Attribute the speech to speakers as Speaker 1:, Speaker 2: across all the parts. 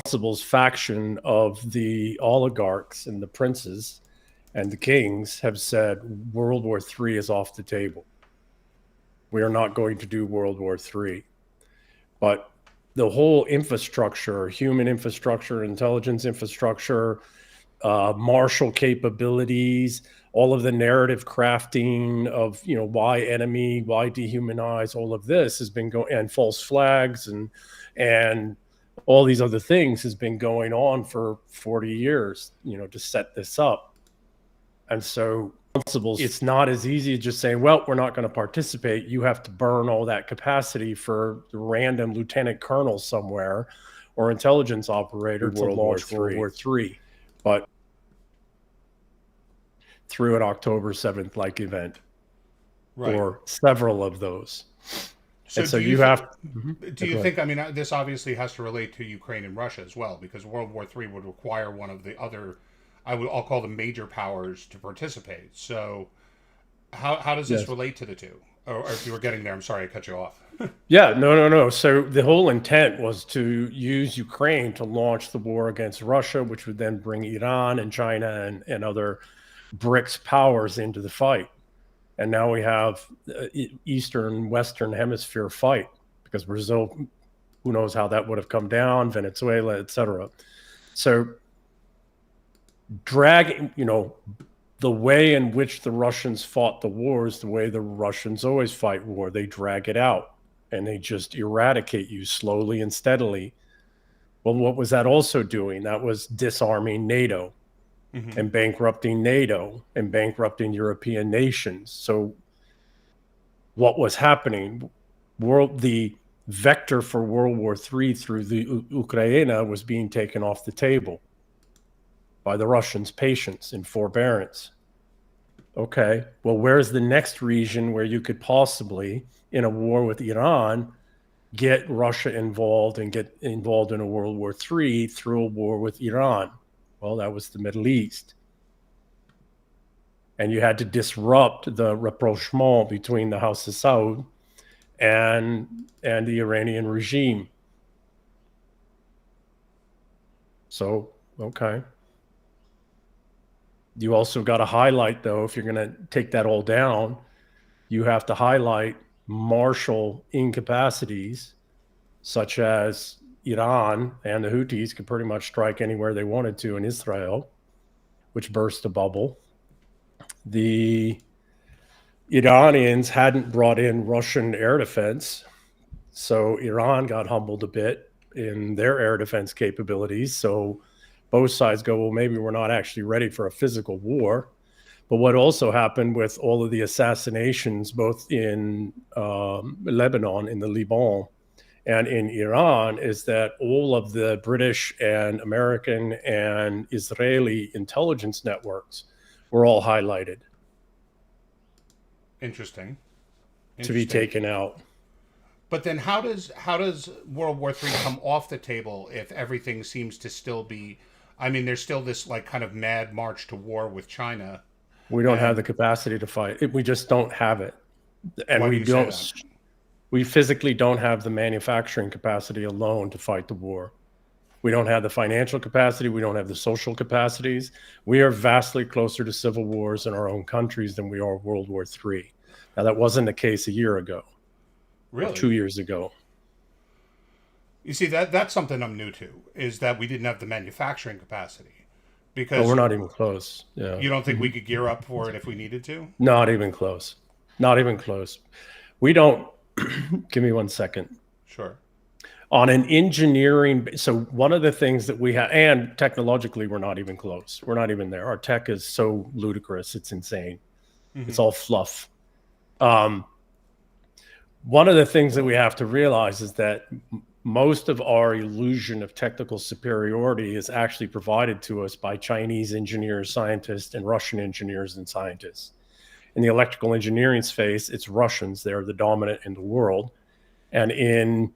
Speaker 1: Runcible's faction of the oligarchs and the princes and the kings have said World War III is off the table. We are not going to do World War III. But the whole infrastructure, human infrastructure, intelligence infrastructure, martial capabilities, all of the narrative crafting of, why enemy, why dehumanize, all of this has been going, and false flags and all these other things has been going on for 40 years, to set this up. And so it's not as easy as just saying, well, we're not going to participate. You have to burn all that capacity for the random lieutenant colonel somewhere or intelligence operator to launch World War III. But through an October 7th like event, right, or several of those.
Speaker 2: So do you think, I mean, this obviously has to relate to Ukraine and Russia as well, because World War III would require one of the other, I'll call them major powers to participate. So how does this relate to the two? Or if you were getting there, I'm sorry I cut you off.
Speaker 1: Yeah, no. So the whole intent was to use Ukraine to launch the war against Russia, which would then bring Iran and China and other BRICS powers into the fight. And now we have Eastern, Western Hemisphere fight, because Brazil, who knows how that would have come down, Venezuela, etc. So dragging, the way in which the Russians fought the war is the way the Russians always fight war. They drag it out and they just eradicate you slowly and steadily. Well, what was that also doing? That was disarming NATO. Mm-hmm. And bankrupting NATO and bankrupting European nations. So what was happening? The vector for World War III through the Ukraine was being taken off the table by the Russians' patience and forbearance. Okay, well, where's the next region where you could possibly, in a war with Iran, get Russia involved and get involved in a World War III through a war with Iran? Well, that was the Middle East. And you had to disrupt the rapprochement between the House of Saud and the Iranian regime. So, okay. You also got to highlight, though, if you're going to take that all down, you have to highlight martial incapacities, such as Iran and the Houthis could pretty much strike anywhere they wanted to in Israel, which burst a bubble. The Iranians hadn't brought in Russian air defense, so Iran got humbled a bit in their air defense capabilities. So both sides go, well, maybe we're not actually ready for a physical war. But what also happened with all of the assassinations, both in Lebanon, in the Liban, and in Iran, is that all of the British and American and Israeli intelligence networks were all highlighted.
Speaker 2: Interesting.
Speaker 1: To be taken out.
Speaker 2: But then how does World War III come off the table if everything seems to still be, I mean, there's still this like kind of mad march to war with China.
Speaker 1: We don't have the capacity to fight. We just don't have it. And we physically don't have the manufacturing capacity alone to fight the war. We don't have the financial capacity. We don't have the social capacities. We are vastly closer to civil wars in our own countries than we are World War III. Now, that wasn't the case a year ago.
Speaker 2: Really?
Speaker 1: Or 2 years ago.
Speaker 2: You see, that's something I'm new to, is that we didn't have the manufacturing capacity. Because
Speaker 1: we're not even close. Yeah.
Speaker 2: You don't think we could gear up for it if we needed to?
Speaker 1: Not even close. Not even close. We don't. Give me 1 second.
Speaker 2: Sure.
Speaker 1: On an engineering, so one of the things that we have, and technologically, we're not even close. We're not even there. Our tech is so ludicrous. It's insane. Mm-hmm. It's all fluff. One of the things that we have to realize is that most of our illusion of technical superiority is actually provided to us by Chinese engineers, scientists, and Russian engineers and scientists. In the electrical engineering space, it's Russians. They're the dominant in the world. And in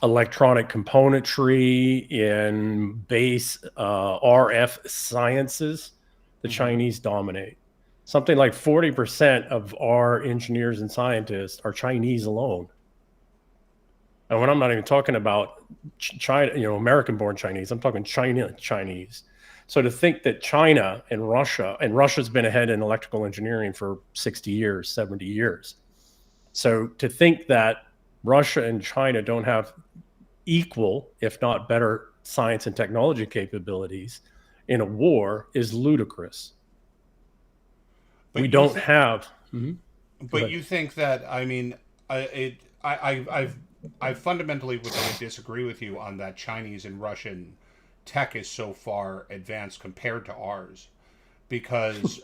Speaker 1: electronic componentry, in base RF sciences, the Chinese dominate. Something like 40% of our engineers and scientists are Chinese alone. And when I'm not even talking about China, American-born Chinese, I'm talking China Chinese. So to think that China and Russia's been ahead in electrical engineering for 60 years, 70 years. So to think that Russia and China don't have equal, if not better, science and technology capabilities in a war is ludicrous.
Speaker 2: But
Speaker 1: we don't have. Mm-hmm.
Speaker 2: But you think that, I mean, I fundamentally would disagree with you on that. Chinese and Russian tech is so far advanced compared to ours, because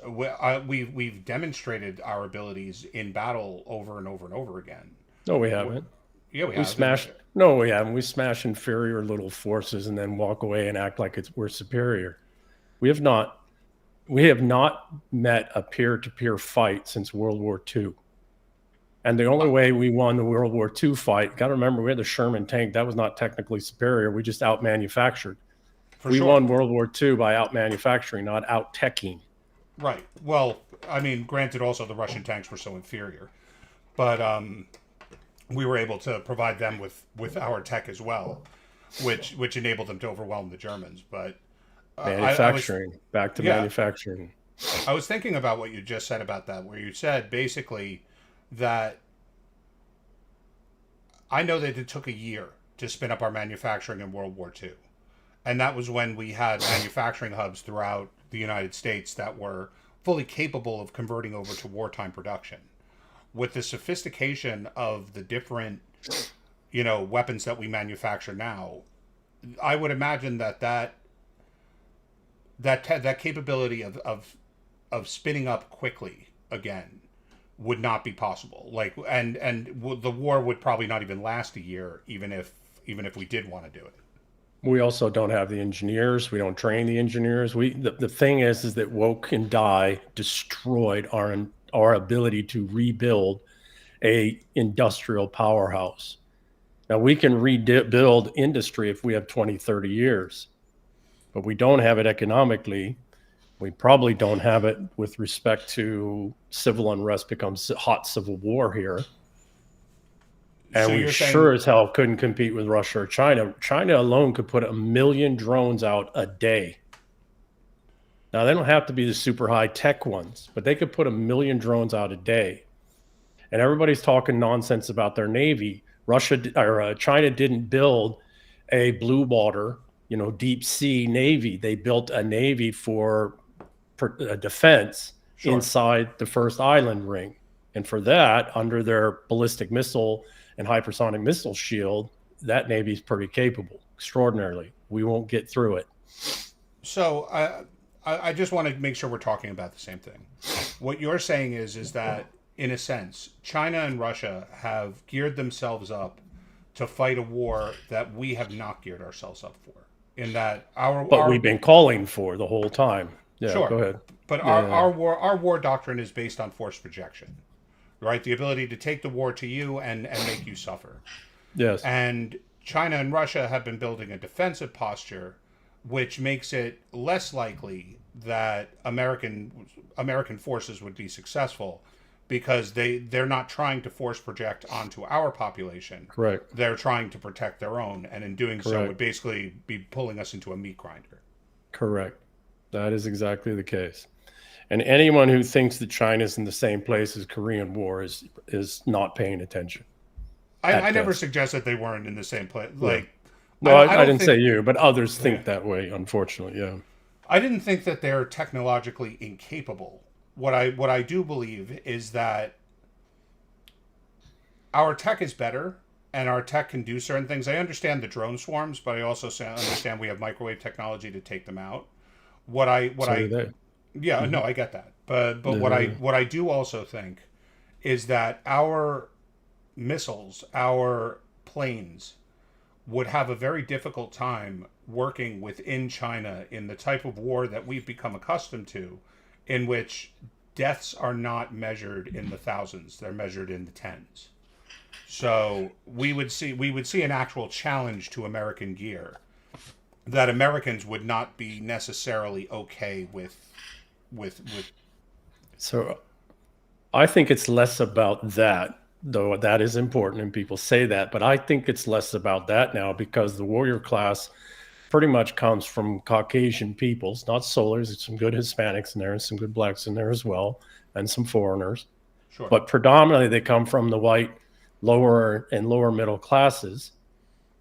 Speaker 2: we've demonstrated our abilities in battle over and over and over again.
Speaker 1: No, we haven't.
Speaker 2: Yeah, we have.
Speaker 1: Smashed. No, we haven't. We smash inferior little forces and then walk away and act like we're superior. We have not. We have not met a peer-to-peer fight since World War II. And the only way we won the World War II fight, got to remember, we had the Sherman tank. That was not technically superior. We just out-manufactured. We won World War II by out-manufacturing, not out-teching.
Speaker 2: Right. Well, I mean, granted, also the Russian tanks were so inferior. But we were able to provide them with our tech as well, which enabled them to overwhelm the Germans. But
Speaker 1: manufacturing.
Speaker 2: I was thinking about what you just said about that, where you said basically that I know that it took a year to spin up our manufacturing in World War II. And that was when we had manufacturing hubs throughout the United States that were fully capable of converting over to wartime production. With the sophistication of the different, weapons that we manufacture now, I would imagine that capability of spinning up quickly again would not be possible. The war would probably not even last a year, even if we did want to do it.
Speaker 1: We also don't have the engineers. We don't train the engineers. The thing is that woke and die destroyed our ability to rebuild a industrial powerhouse. Now we can rebuild industry if we have 20, 30 years, but we don't have it economically. We probably don't have it with respect to civil unrest becomes hot civil war here. And we sure as hell couldn't compete with Russia or China. China alone could put 1 million drones out a day. Now, they don't have to be the super high-tech ones, but they could put 1 million drones out a day. And everybody's talking nonsense about their Navy. China didn't build a blue water, deep sea Navy. They built a Navy for defense inside the first island ring. And for that, under their ballistic missile and hypersonic missile shield, that Navy is pretty capable, extraordinarily. We won't get through it.
Speaker 2: So I just want to make sure we're talking about the same thing. What you're saying is that, in a sense, China and Russia have geared themselves up to fight a war that we have not geared ourselves up for. In that
Speaker 1: we've been calling for the whole time. Yeah,
Speaker 2: sure.
Speaker 1: Go ahead.
Speaker 2: But our war doctrine is based on force projection. Right, the ability to take the war to you and make you suffer.
Speaker 1: Yes.
Speaker 2: And China and Russia have been building a defensive posture, which makes it less likely that American forces would be successful, because they're not trying to force project onto our population.
Speaker 1: Correct.
Speaker 2: They're trying to protect their own, and in doing so would basically be pulling us into a meat grinder.
Speaker 1: Correct. That is exactly the case. And anyone who thinks that China's in the same place as Korean War is not paying attention.
Speaker 2: I never suggested they weren't in the same place.
Speaker 1: I didn't say you, but others think that way, unfortunately. Yeah.
Speaker 2: I didn't think that they're technologically incapable. What I do believe is that our tech is better, and our tech can do certain things. I understand the drone swarms, but I also understand we have microwave technology to take them out. Yeah, no, I get that. But what I do also think is that our missiles, our planes, would have a very difficult time working within China in the type of war that we've become accustomed to, in which deaths are not measured in the thousands, they're measured in the tens. So we would see an actual challenge to American gear that Americans would not be necessarily okay with.
Speaker 1: So I think it's less about that though that is important and people say that, but I think it's less about that now, because the warrior class pretty much comes from Caucasian peoples, not solars. It's some good Hispanics in there and some good blacks in there as well, and some foreigners.
Speaker 2: Sure.
Speaker 1: But predominantly they come from the white lower and lower middle classes,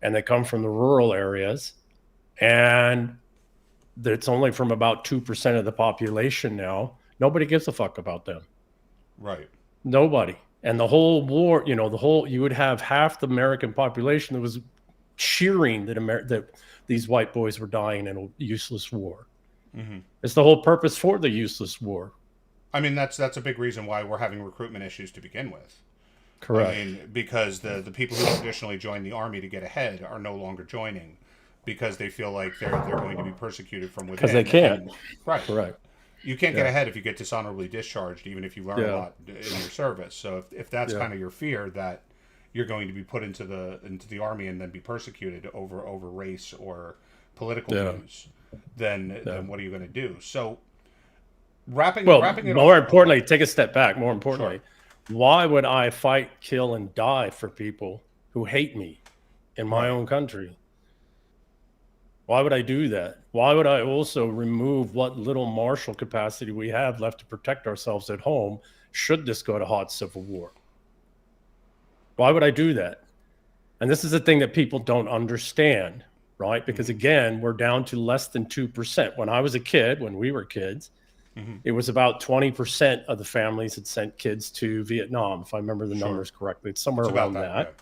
Speaker 1: and they come from the rural areas, and it's only from about 2% of the population now. Nobody gives a fuck about them.
Speaker 2: Right.
Speaker 1: Nobody. And the whole war, you would have half the American population that was cheering that these white boys were dying in a useless war.
Speaker 2: Mm-hmm.
Speaker 1: It's the whole purpose for the useless war.
Speaker 2: I mean, that's a big reason why we're having recruitment issues to begin with.
Speaker 1: Correct.
Speaker 2: I mean, because the people who traditionally join the army to get ahead are no longer joining because they feel like they're going to be persecuted from within.
Speaker 1: Because they can't.
Speaker 2: Right.
Speaker 1: Correct.
Speaker 2: You can't get ahead if you get dishonorably discharged, even if you learn a lot in your service. So if that's kind of your fear, that you're going to be put into the army and then be persecuted over race or political views, then what are you going to do? So wrapping it
Speaker 1: more
Speaker 2: up,
Speaker 1: importantly, take a step back. More importantly, why would I fight, kill, and die for people who hate me in my own country? Why would I do that? Why would I also remove what little martial capacity we have left to protect ourselves at home should this go to hot civil war? Why would I do that? And this is the thing that people don't understand, right? Because again, we're down to less than 2%. When I was a kid, when we were kids, it was about 20% of the families had sent kids to Vietnam, if I remember the numbers correctly. It's somewhere around that.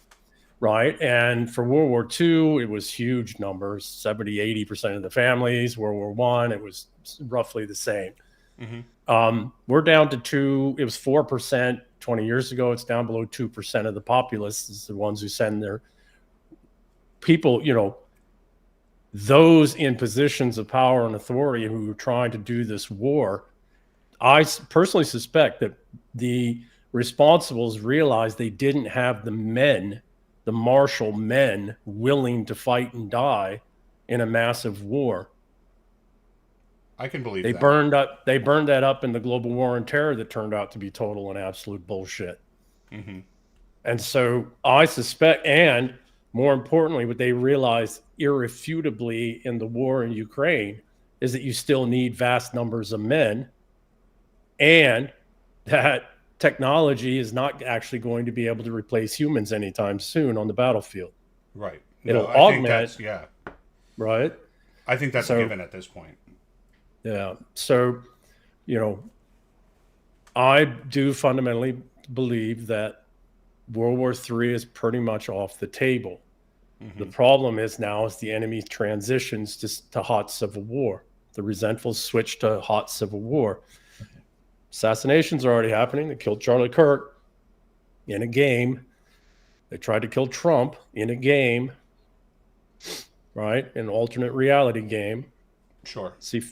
Speaker 1: Right. And for World War II, it was huge numbers, 70, 80% of the families. World War I, it was roughly the same. We're down to it was 4% 20 years ago. It's down below 2% of the populace is the ones who send their people, those in positions of power and authority who are trying to do this war. I personally suspect that the responsibles realized they didn't have the men, the martial men, willing to fight and die in a massive war.
Speaker 2: I can believe
Speaker 1: they
Speaker 2: that.
Speaker 1: They burned that up in the global war on terror that turned out to be total and absolute bullshit. And so I suspect, and more importantly, what they realized irrefutably in the war in Ukraine is that you still need vast numbers of men, and that technology is not actually going to be able to replace humans anytime soon on the battlefield.
Speaker 2: Right.
Speaker 1: It'll augment. Right.
Speaker 2: I think that's a given at this point.
Speaker 1: Yeah. So, I do fundamentally believe that World War III is pretty much off the table. The problem is now as the enemy transitions to hot civil war, the resentful switch to hot civil war. Assassinations are already happening. They killed Charlie Kirk in a game. They tried to kill Trump in a game, right? An alternate reality game.
Speaker 2: Sure.
Speaker 1: See,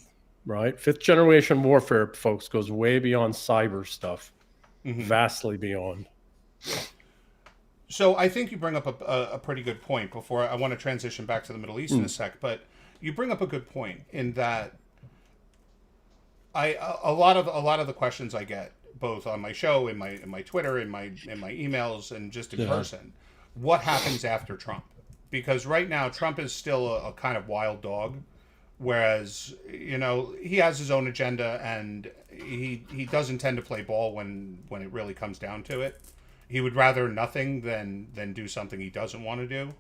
Speaker 1: right? Fifth generation warfare, folks, goes way beyond cyber stuff, vastly beyond.
Speaker 2: So I think you bring up a pretty good point. Before I want to transition back to the Middle East in a sec, but you bring up a good point in that a lot of the questions I get, both on my show, in my Twitter, in my emails, and just in person, what happens after Trump? Because right now Trump is still a kind of wild dog, whereas he has his own agenda and he doesn't tend to play ball when it really comes down to it. He would rather nothing than do something he doesn't want to do.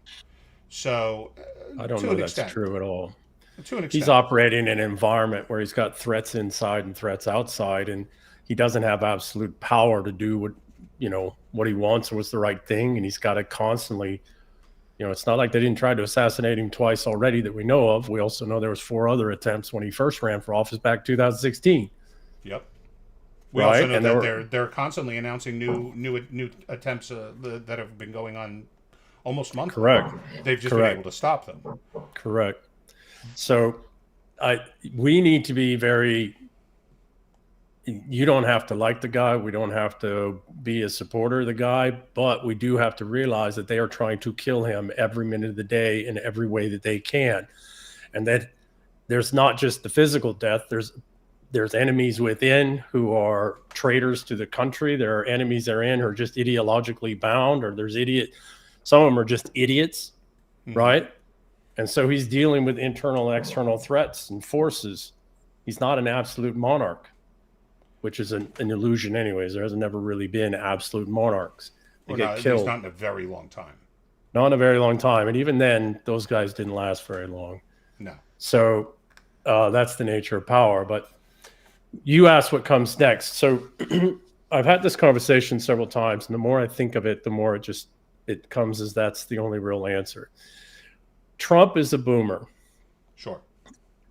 Speaker 2: So
Speaker 1: I don't know that's true at all.
Speaker 2: To an extent.
Speaker 1: He's operating in an environment where he's got threats inside and threats outside, and he doesn't have absolute power to do what he wants or what's the right thing. And he's got to constantly, it's not like they didn't try to assassinate him twice already that we know of. We also know there was 4 other attempts when he first ran for office back in 2016.
Speaker 2: Yep. We also know that they're constantly announcing new attempts that have been going on almost monthly.
Speaker 1: Correct.
Speaker 2: They've just been able to stop them.
Speaker 1: Correct. So we need to be very, you don't have to like the guy. We don't have to be a supporter of the guy, but we do have to realize that they are trying to kill him every minute of the day in every way that they can. And that there's not just the physical death. There's There's enemies within who are traitors to the country. There are enemies therein who are just ideologically bound, or some of them are just idiots, right? And so he's dealing with internal and external threats and forces. He's not an absolute monarch, which is an illusion anyways. There hasn't never really been absolute monarchs. They get killed. At least
Speaker 2: not in a very long time.
Speaker 1: Not in a very long time. And even then, those guys didn't last very long.
Speaker 2: No.
Speaker 1: So that's the nature of power. But you asked what comes next. So I've had this conversation several times, and the more I think of it, the more it comes as that's the only real answer. Trump is a boomer.
Speaker 2: Sure.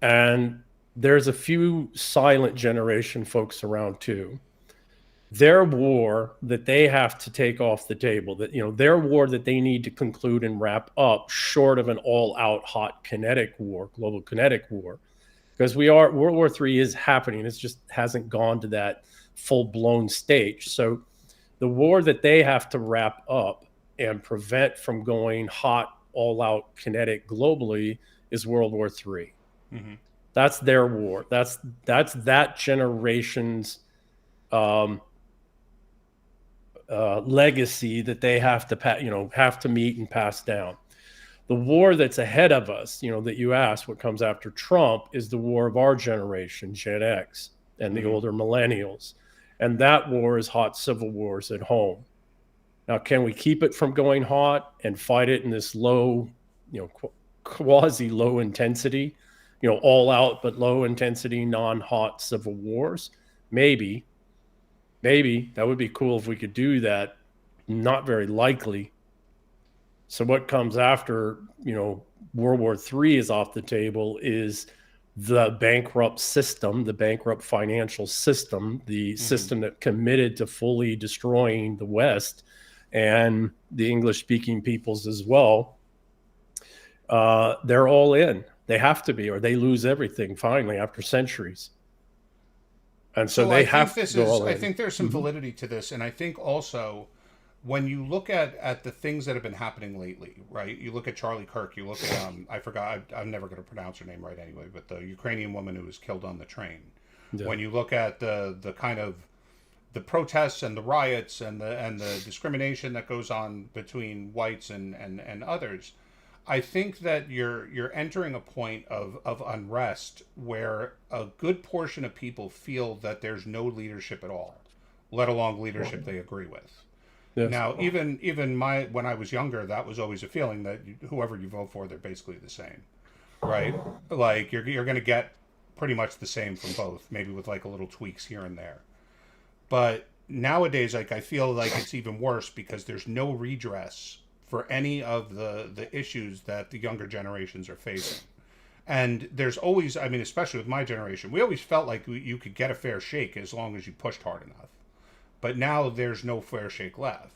Speaker 1: And there's a few silent generation folks around too. Their war that they have to take off the table, that, their war that they need to conclude and wrap up, short of an all-out hot kinetic war, global kinetic war, because World War III is happening. It just hasn't gone to that full-blown stage. So the war that they have to wrap up and prevent from going hot, all-out kinetic globally is World War III. Mm-hmm. That's their war. That's that generation's legacy that they have to meet and pass down. The war that's ahead of us, that you asked, what comes after Trump, is the war of our generation, Gen X, and the older millennials. And that war is hot civil wars at home. Now, can we keep it from going hot and fight it in this low, quasi low intensity, all out but low intensity, non-hot civil wars? Maybe that would be cool if we could do that. Not very likely. So what comes after, World War III is off the table is the bankrupt system, the bankrupt financial system, the system that committed to fully destroying the West and the English-speaking peoples as well. They're all in. They have to be, or they lose everything finally after centuries. And so they have to go all in.
Speaker 2: I think there's some validity to this, and I think also when you look at the things that have been happening lately, right? You look at Charlie Kirk, you look at I forgot, I'm never going to pronounce her name right anyway, but the Ukrainian woman who was killed on the train. Yeah. When you look at the kind of the protests and the riots and the discrimination that goes on between whites and others, I think that you're entering a point of unrest where a good portion of people feel that there's no leadership at all, let alone leadership they agree with. Yes. Now, even when I was younger, that was always a feeling that whoever you vote for, they're basically the same, right? Like you're going to get pretty much the same from both, maybe with like a little tweaks here and there. But nowadays, like I feel like it's even worse because there's no redress for any of the issues that the younger generations are facing. And there's always, especially with my generation, we always felt like you could get a fair shake as long as you pushed hard enough. But now there's no fair shake left.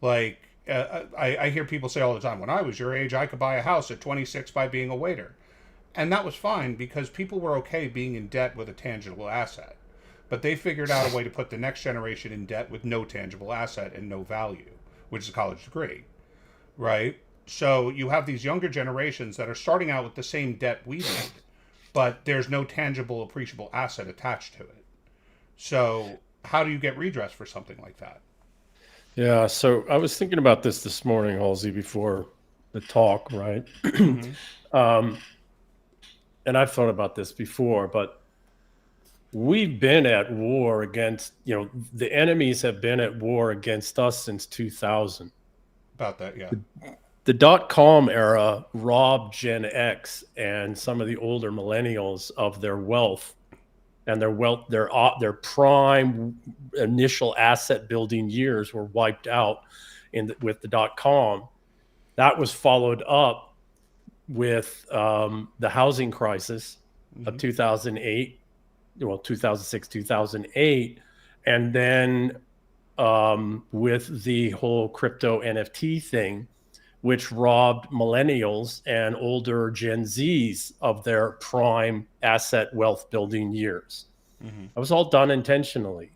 Speaker 2: Like, I hear people say all the time, when I was your age, I could buy a house at 26 by being a waiter. And that was fine because people were okay being in debt with a tangible asset. But they figured out a way to put the next generation in debt with no tangible asset and no value, which is a college degree, right? So you have these younger generations that are starting out with the same debt we did, but there's no tangible, appreciable asset attached to it. So how do you get redress for something like that?
Speaker 1: Yeah, so I was thinking about this morning, Halsey, before the talk, right? Mm-hmm. And I've thought about this before, but we've been at war against, the enemies have been at war against us since 2000.
Speaker 2: About that, yeah.
Speaker 1: The dot-com era robbed Gen X and some of the older millennials of their wealth and their prime initial asset building years were wiped out with the dot-com. That was followed up with the housing crisis of 2008, 2006, 2008, and then with the whole crypto NFT thing, which robbed millennials and older Gen Zs of their prime asset wealth building years. Mm-hmm. That was all done intentionally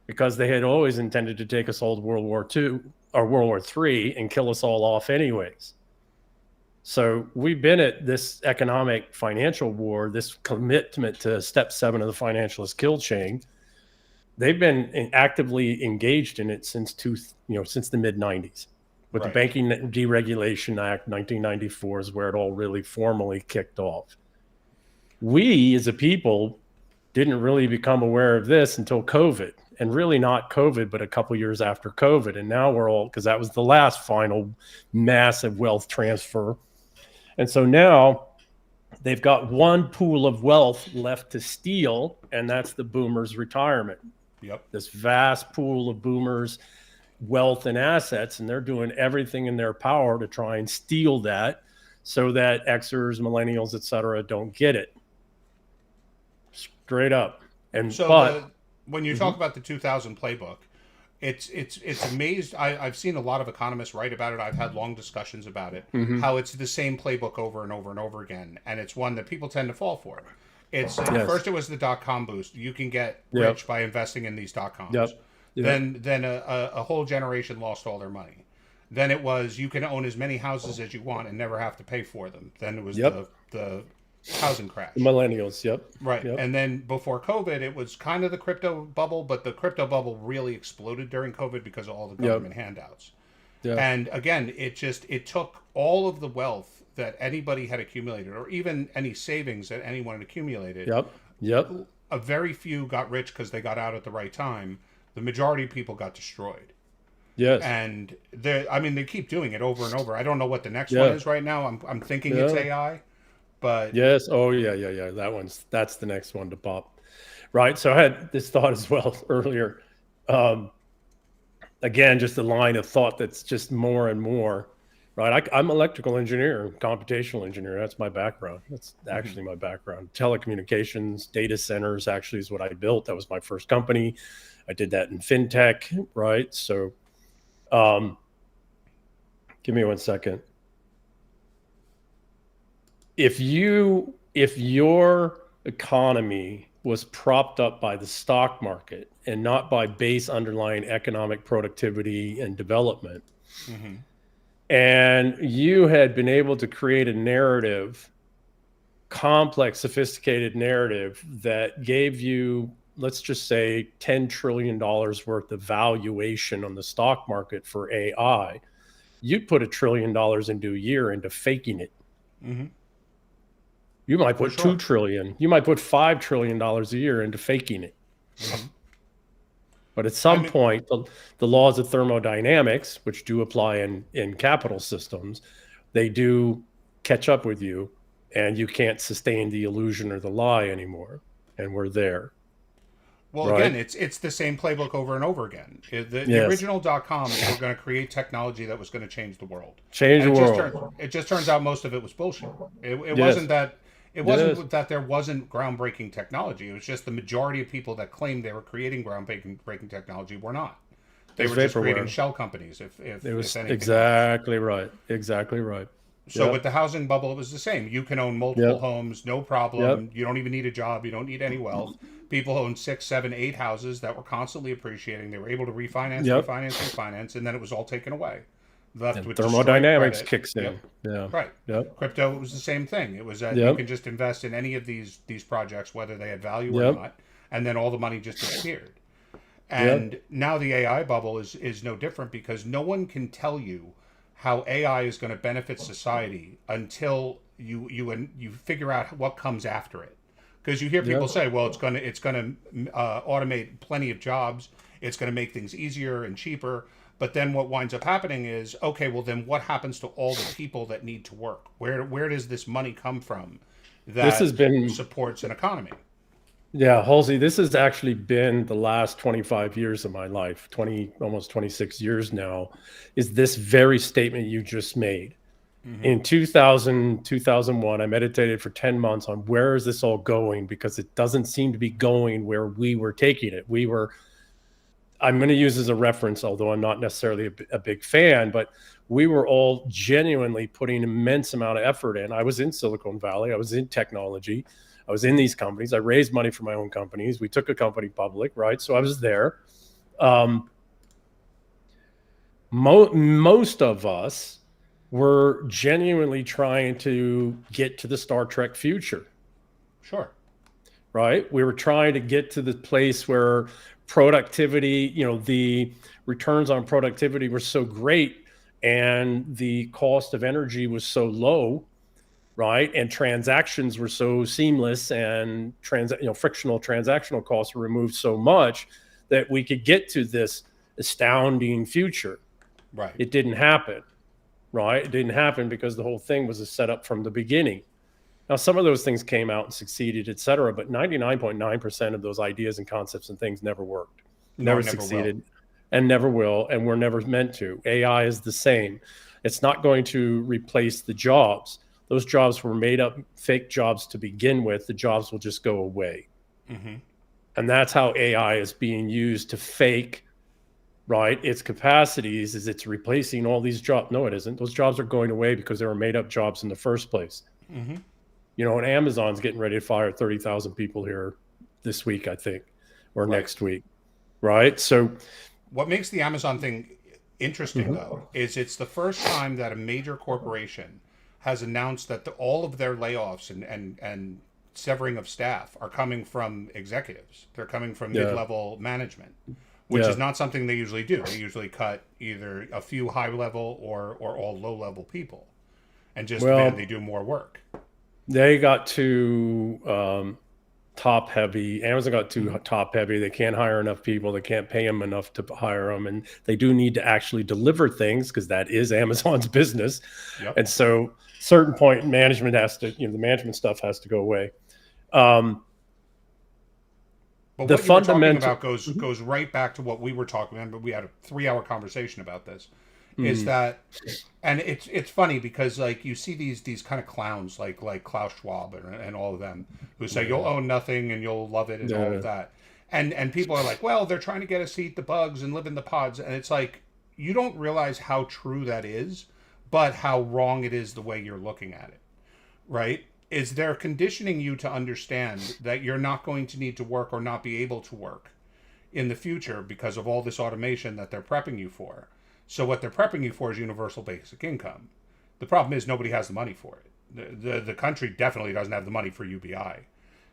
Speaker 1: because they had always intended to take us all to World War II or World War III and kill us all off anyways. So we've been at this economic financial war, this commitment to step 7 of the financialist kill chain. They've been actively engaged in it since the mid 90s. With the Banking Deregulation Act, 1994 is where it all really formally kicked off. We as a people didn't really become aware of this until COVID, and really not COVID, but a couple years after COVID. And now we're all, because that was the last final massive wealth transfer. And so now they've got one pool of wealth left to steal, and that's the boomers' retirement.
Speaker 2: Yep.
Speaker 1: This vast pool of boomers' wealth and assets, and they're doing everything in their power to try and steal that so that Xers, millennials, et cetera, don't get it. Straight up. And so
Speaker 2: when you talk about the 2000 playbook, it's amazed. I've seen a lot of economists write about it. I've had long discussions about it, how it's the same playbook over and over and over again. And it's one that people tend to fall for. It's first it was the .com boost. You can get rich by investing in these .coms.
Speaker 1: Yep.
Speaker 2: Then a whole generation lost all their money. Then it was you can own as many houses as you want and never have to pay for them. Then it was the housing crash.
Speaker 1: The millennials,
Speaker 2: Right. And then before COVID, it was kind of the crypto bubble, but the crypto bubble really exploded during COVID because of all the government handouts. And again, it took all of the wealth that anybody had accumulated, or even any savings that anyone had accumulated. A very few got rich because they got out at the right time. The majority of people got destroyed.
Speaker 1: Yes.
Speaker 2: And they keep doing it over and over. I don't know what the next one is right now. I'm thinking it's AI. But
Speaker 1: yes, that's the next one to pop, right? So I had this thought as well earlier. Again, just a line of thought that's just more and more, right? I'm an electrical engineer, computational engineer. That's my background. That's actually my background. Telecommunications, data centers actually is what I built. That was my first company. I did that in fintech, right? So, give me one second. If your economy was propped up by the stock market and not by base underlying economic productivity and development, and you had been able to create a narrative, complex, sophisticated narrative that gave you, let's just say, $10 trillion worth of valuation on the stock market for AI, you'd put $1 trillion into a year into faking it. You might put $2 trillion. You might put $5 trillion a year into faking it. But at some point, the laws of thermodynamics, which do apply in capital systems, they do catch up with you, and you can't sustain the illusion or the lie anymore. And we're there.
Speaker 2: Well, again, it's the same playbook over and over again. The original .coms were going to create technology that was going to change the world. It just turns out most of it was bullshit. It wasn't that. It wasn't that there wasn't groundbreaking technology. It was just the majority of people that claimed they were creating groundbreaking technology were not. They were just creating shell companies. If
Speaker 1: exactly right. Exactly right.
Speaker 2: So with the housing bubble, it was the same. You can own multiple homes, no problem. You don't even need a job. You don't need any wealth. People owned 6, 7, 8 houses that were constantly appreciating. They were able to refinance, and then it was all taken away. Left with
Speaker 1: thermodynamics kicks in.
Speaker 2: Crypto was the same thing. It was that you can just invest in any of these projects, whether they had value or not, and then all the money just disappeared. And now the AI bubble is no different, because no one can tell you how AI is going to benefit society until you figure out what comes after it. Because you hear people say, well, it's going to automate plenty of jobs. It's going to make things easier and cheaper. But then what winds up happening is, okay, well, then what happens to all the people that need to work? Where does this money come from that supports an economy?
Speaker 1: Yeah, Halsey, this has actually been the last 25 years of my life, almost 26 years now, is this very statement you just made. In 2000, 2001, I meditated for 10 months on where is this all going, because it doesn't seem to be going where we were taking it. I'm going to use as a reference, although I'm not necessarily a big fan, but we were all genuinely putting an immense amount of effort in. I was in Silicon Valley. I was in technology. I was in these companies. I raised money for my own companies. We took a company public, right? So I was there. Most of us were genuinely trying to get to the Star Trek future.
Speaker 2: Sure.
Speaker 1: Right? We were trying to get to the place where productivity, the returns on productivity were so great and the cost of energy was so low, right? And transactions were so seamless and frictional transactional costs were removed so much that we could get to this astounding future.
Speaker 2: Right.
Speaker 1: It didn't happen, right? It didn't happen because the whole thing was a setup from the beginning. Now, some of those things came out and succeeded, et cetera, but 99.9% of those ideas and concepts and things never worked, never succeeded, and never will, and were never meant to. AI is the same. It's not going to replace the jobs. Those jobs were made up fake jobs to begin with. The jobs will just go away.
Speaker 2: Mm-hmm.
Speaker 1: And that's how AI is being used to fake, right, its capacities, is it's replacing all these jobs. No, it isn't. Those jobs are going away because they were made up jobs in the first place.
Speaker 2: Mm-hmm.
Speaker 1: And Amazon's getting ready to fire 30,000 people here this week, I think, or next week, right? So
Speaker 2: what makes the Amazon thing interesting, though, is it's the first time that a major corporation has announced that all of their layoffs and severing of staff are coming from executives. They're coming from mid-level management, which is not something they usually do. They usually cut either a few high-level or all low-level people and just demand they do more work.
Speaker 1: They got too top heavy. Amazon got too top heavy. They can't hire enough people. They can't pay them enough to hire them. And they do need to actually deliver things because that is Amazon's business.
Speaker 2: Yep.
Speaker 1: And so certain point management has to, the management stuff has to go away. But
Speaker 2: what you were talking about goes right back to what we were talking about. But we had a 3-hour conversation about this. Is that, and it's funny because like you see these kind of clowns like Klaus Schwab and all of them who say you'll own nothing and you'll love it and all of that, and people are like, well, they're trying to get us to eat the bugs and live in the pods, and it's like you don't realize how true that is, but how wrong it is the way you're looking at it, right? Is they're conditioning you to understand that you're not going to need to work or not be able to work in the future because of all this automation that they're prepping you for. So what they're prepping you for is universal basic income. The problem is nobody has the money for it. The country definitely doesn't have the money for UBI.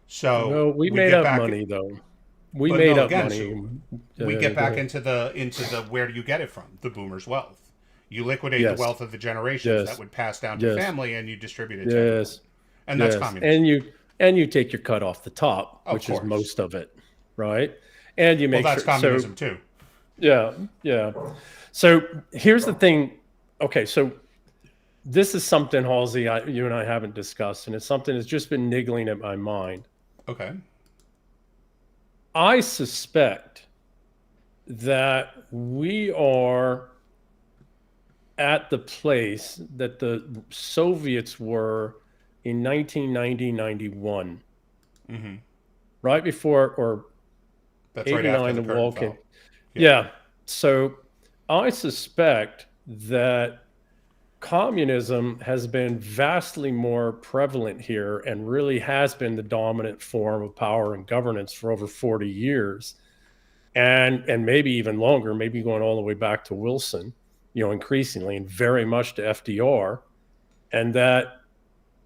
Speaker 2: So
Speaker 1: no, we made up money though. We made up money.
Speaker 2: We get back into the where do you get it from? The boomers' wealth. You liquidate the wealth of the generations that would pass down to family, and you distribute it to everyone. And that's communism.
Speaker 1: And you take your cut off the top, which is most of it, right? And you make
Speaker 2: that's communism too.
Speaker 1: Yeah. So here's the thing. Okay, so this is something, Halsey, you and I haven't discussed, and it's something that's just been niggling at my mind.
Speaker 2: Okay.
Speaker 1: I suspect that we are at the place that the Soviets were in 1990-91, right before or
Speaker 2: that's 89, right after the wall came.
Speaker 1: Yeah. So I suspect that communism has been vastly more prevalent here and really has been the dominant form of power and governance for over 40 years. And maybe even longer, maybe going all the way back to Wilson, increasingly, and very much to FDR. And that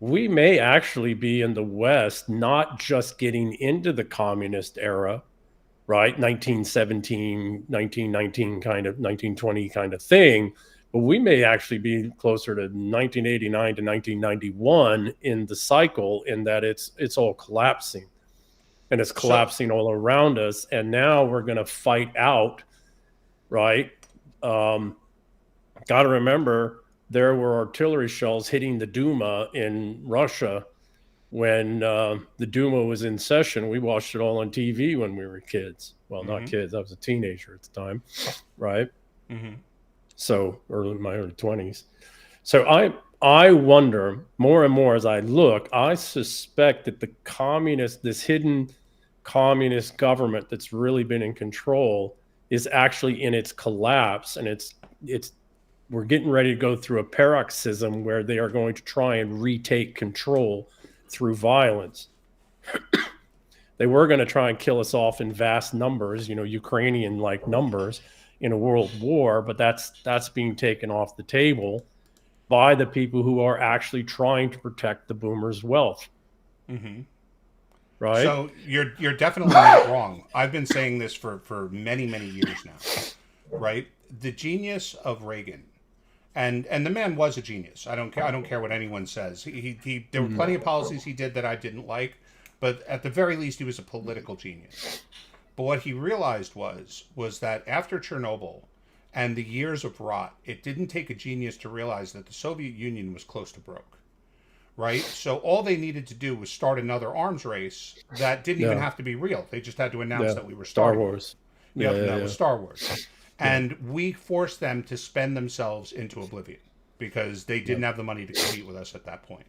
Speaker 1: we may actually be in the West, not just getting into the communist era, right? 1917, 1919 kind of 1920 kind of thing, but we may actually be closer to 1989 to 1991 in the cycle, in that it's all collapsing, and it's collapsing all around us. And now we're going to fight out, right? Got to remember, there were artillery shells hitting the Duma in Russia when the Duma was in session. We watched it all on TV when we were kids. Well, not kids. I was a teenager at the time, right? So my early 20s. So I wonder more and more as I look, I suspect that this hidden communist government that's really been in control is actually in its collapse, and we're getting ready to go through a paroxysm where they are going to try and retake control through violence. They were going to try and kill us off in vast numbers, Ukrainian-like numbers in a world war, but that's being taken off the table, by the people who are actually trying to protect the boomers' wealth.
Speaker 2: Mm-hmm.
Speaker 1: Right?
Speaker 2: So you're definitely not wrong. I've been saying this for many, many years now. Right? The genius of Reagan, and the man was a genius. I don't care what anyone says. He there were plenty of policies he did that I didn't like, but at the very least he was a political genius. But what he realized was that after Chernobyl and the years of rot, it didn't take a genius to realize that the Soviet Union was close to broke. Right? So all they needed to do was start another arms race that didn't even have to be real. They just had to announce that we were starting.
Speaker 1: Star Wars.
Speaker 2: That was Star Wars. And we forced them to spend themselves into oblivion because they didn't have the money to compete with us at that point.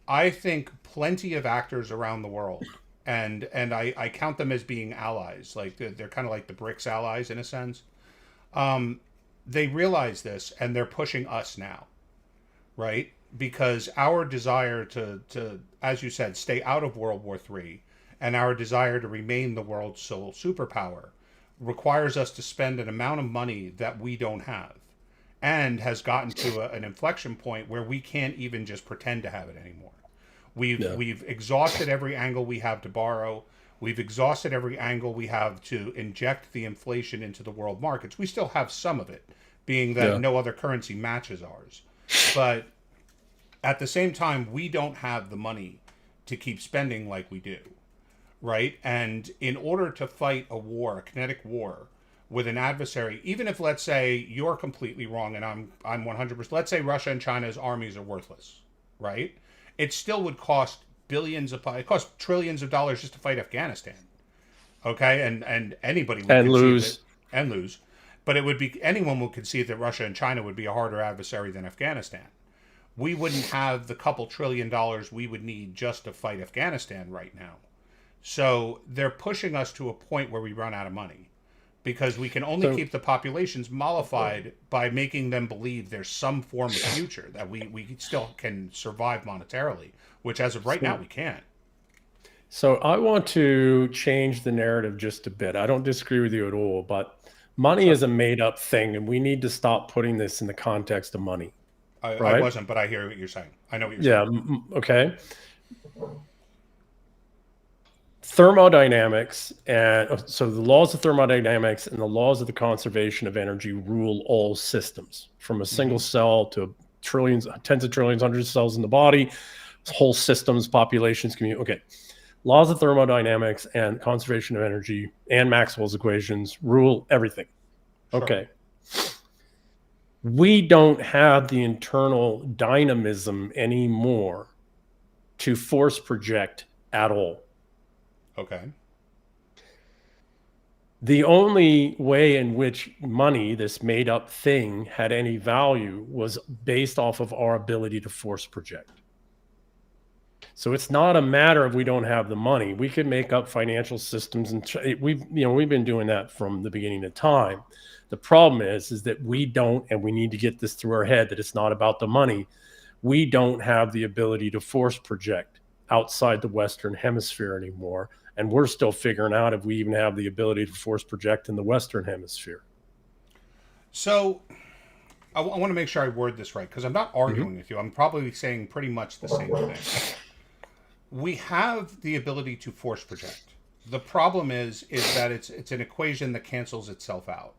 Speaker 2: I think plenty of actors around the world, and I count them as being allies, like they're kind of like the BRICS allies in a sense. They realize this and they're pushing us now, right? Because our desire to, as you said, stay out of World War III and our desire to remain the world's sole superpower requires us to spend an amount of money that we don't have, and has gotten to an inflection point where we can't even just pretend to have it anymore. We've exhausted every angle we have to borrow. We've exhausted every angle we have to inject the inflation into the world markets. We still have some of it, being that no other currency matches ours. But at the same time, we don't have the money to keep spending like we do. Right? And in order to fight a war, a kinetic war, with an adversary, even if, let's say, you're completely wrong and I'm 100%, let's say Russia and China's armies are worthless, right? It still would cost it costs trillions of dollars just to fight Afghanistan. Okay? And anybody would
Speaker 1: lose.
Speaker 2: And lose. But anyone would concede that Russia and China would be a harder adversary than Afghanistan. We wouldn't have the couple $1 trillion we would need just to fight Afghanistan right now. So they're pushing us to a point where we run out of money because we can only keep the populations mollified by making them believe there's some form of future, that we still can survive monetarily, which as of right now we can't.
Speaker 1: So I want to change the narrative just a bit. I don't disagree with you at all, but money is a made up thing and we need to stop putting this in the context of money.
Speaker 2: I wasn't, but I hear what you're saying. I know what you're saying.
Speaker 1: Yeah, okay. Thermodynamics, and so the laws of thermodynamics and the laws of the conservation of energy rule all systems, from a single cell to trillions, tens of trillions, hundreds of cells in the body, whole systems, populations, community. Okay. Laws of thermodynamics and conservation of energy and Maxwell's equations rule everything.
Speaker 2: Sure.
Speaker 1: Okay. We don't have the internal dynamism anymore to force project at all.
Speaker 2: Okay.
Speaker 1: The only way in which money, this made up thing, had any value was based off of our ability to force project. So it's not a matter of we don't have the money. We could make up financial systems, and we've been doing that from the beginning of time. The problem is that we don't, and we need to get this through our head that it's not about the money. We don't have the ability to force project outside the Western Hemisphere anymore. And we're still figuring out if we even have the ability to force project in the Western Hemisphere.
Speaker 2: So I want to make sure I word this right, because I'm not arguing with you. I'm probably saying pretty much the same thing. We have the ability to force project. The problem is that it's an equation that cancels itself out.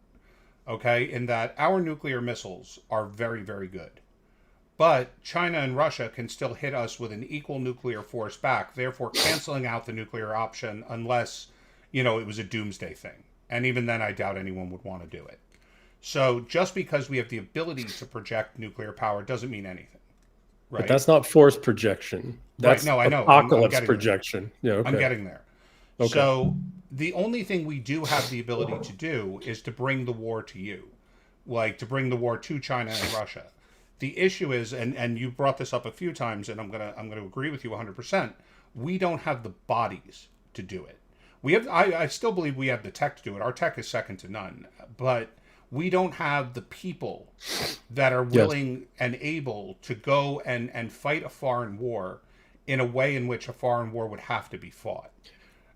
Speaker 2: Okay? In that our nuclear missiles are very, very good. But China and Russia can still hit us with an equal nuclear force back, therefore canceling out the nuclear option unless, it was a doomsday thing. And even then, I doubt anyone would want to do it. So just because we have the ability to project nuclear power doesn't mean anything. Right?
Speaker 1: But that's not force projection. That's
Speaker 2: right. No, I know.
Speaker 1: Apocalypse projection.
Speaker 2: There.
Speaker 1: Yeah, okay.
Speaker 2: I'm getting there.
Speaker 1: Okay.
Speaker 2: So the only thing we do have the ability to do is to bring the war to you. Like to bring the war to China and Russia. The issue is, and you brought this up a few times, and I'm gonna agree with you 100%. We don't have the bodies to do it. We have. I still believe we have the tech to do it. Our tech is second to none, but we don't have the people that are willing and able to go and fight a foreign war in a way in which a foreign war would have to be fought.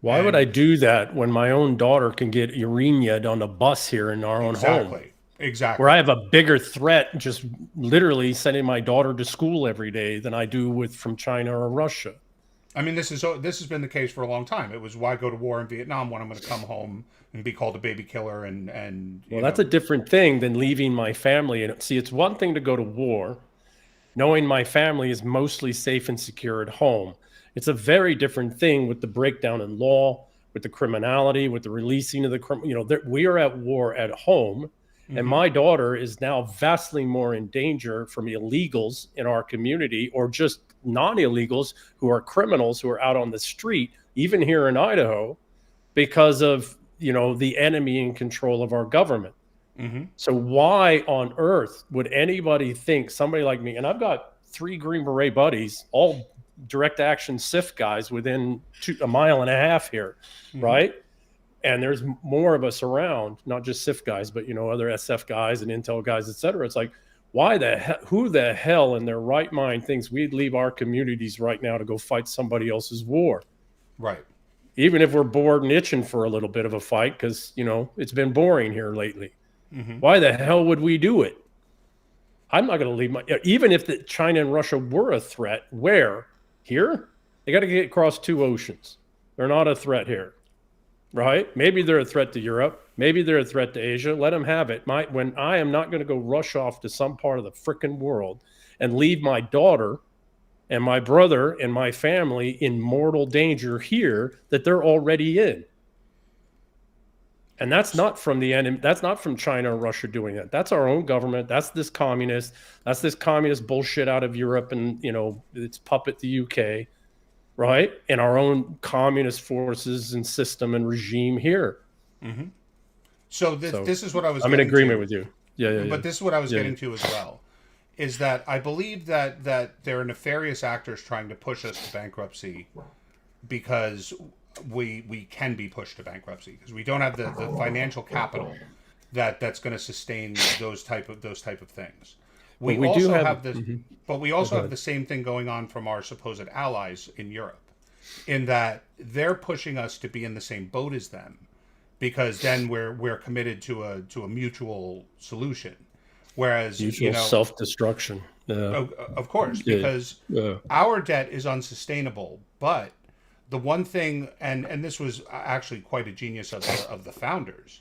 Speaker 1: Why would I do that when my own daughter can get uraniaed on a bus here in our own home?
Speaker 2: Exactly.
Speaker 1: Where I have a bigger threat just literally sending my daughter to school every day than I do from China or Russia.
Speaker 2: I mean, this has been the case for a long time. It was, why go to war in Vietnam when I'm going to come home and be called a baby killer and
Speaker 1: Well, that's a different thing than leaving my family. And see, it's one thing to go to war, knowing my family is mostly safe and secure at home. It's a very different thing with the breakdown in law, with the criminality, with the releasing of the we are at war at home. And my daughter is now vastly more in danger from illegals in our community, or just non-illegals who are criminals who are out on the street, even here in Idaho, because of the enemy in control of our government. So why on earth would anybody think somebody like me, and I've got 3 Green Beret buddies, all direct action SIF guys within a mile and a half here, right? And there's more of us around, not just SIF guys, but other SF guys and intel guys, et cetera. It's like, who the hell in their right mind thinks we'd leave our communities right now to go fight somebody else's war?
Speaker 2: Right.
Speaker 1: Even if we're bored and itching for a little bit of a fight, because it's been boring here lately. Why the hell would we do it? I'm not going to leave even if China and Russia were a threat. Where? Here? They got to get across 2 oceans. They're not a threat here, right? Maybe they're a threat to Europe. Maybe they're a threat to Asia. Let them have it. When I am not going to go rush off to some part of the frickin' world and leave my daughter and my brother and my family in mortal danger here that they're already in. And that's not from the enemy. That's not from China or Russia doing that. That's our own government. That's this communist bullshit out of Europe and, its puppet, the UK, right? And our own communist forces and system and regime here.
Speaker 2: So this is what I was
Speaker 1: I'm in agreement with you. Yeah.
Speaker 2: But this is what I was getting to as well, is that I believe that there are nefarious actors trying to push us to bankruptcy because we can be pushed to bankruptcy because we don't have the financial capital that's going to sustain those type of things. We also have this, but we also have the same thing going on from our supposed allies in Europe, in that they're pushing us to be in the same boat as them, because then we're committed to a mutual solution. Whereas
Speaker 1: mutual self-destruction.
Speaker 2: Of course, because our debt is unsustainable, but the one thing, and this was actually quite a genius of the founders,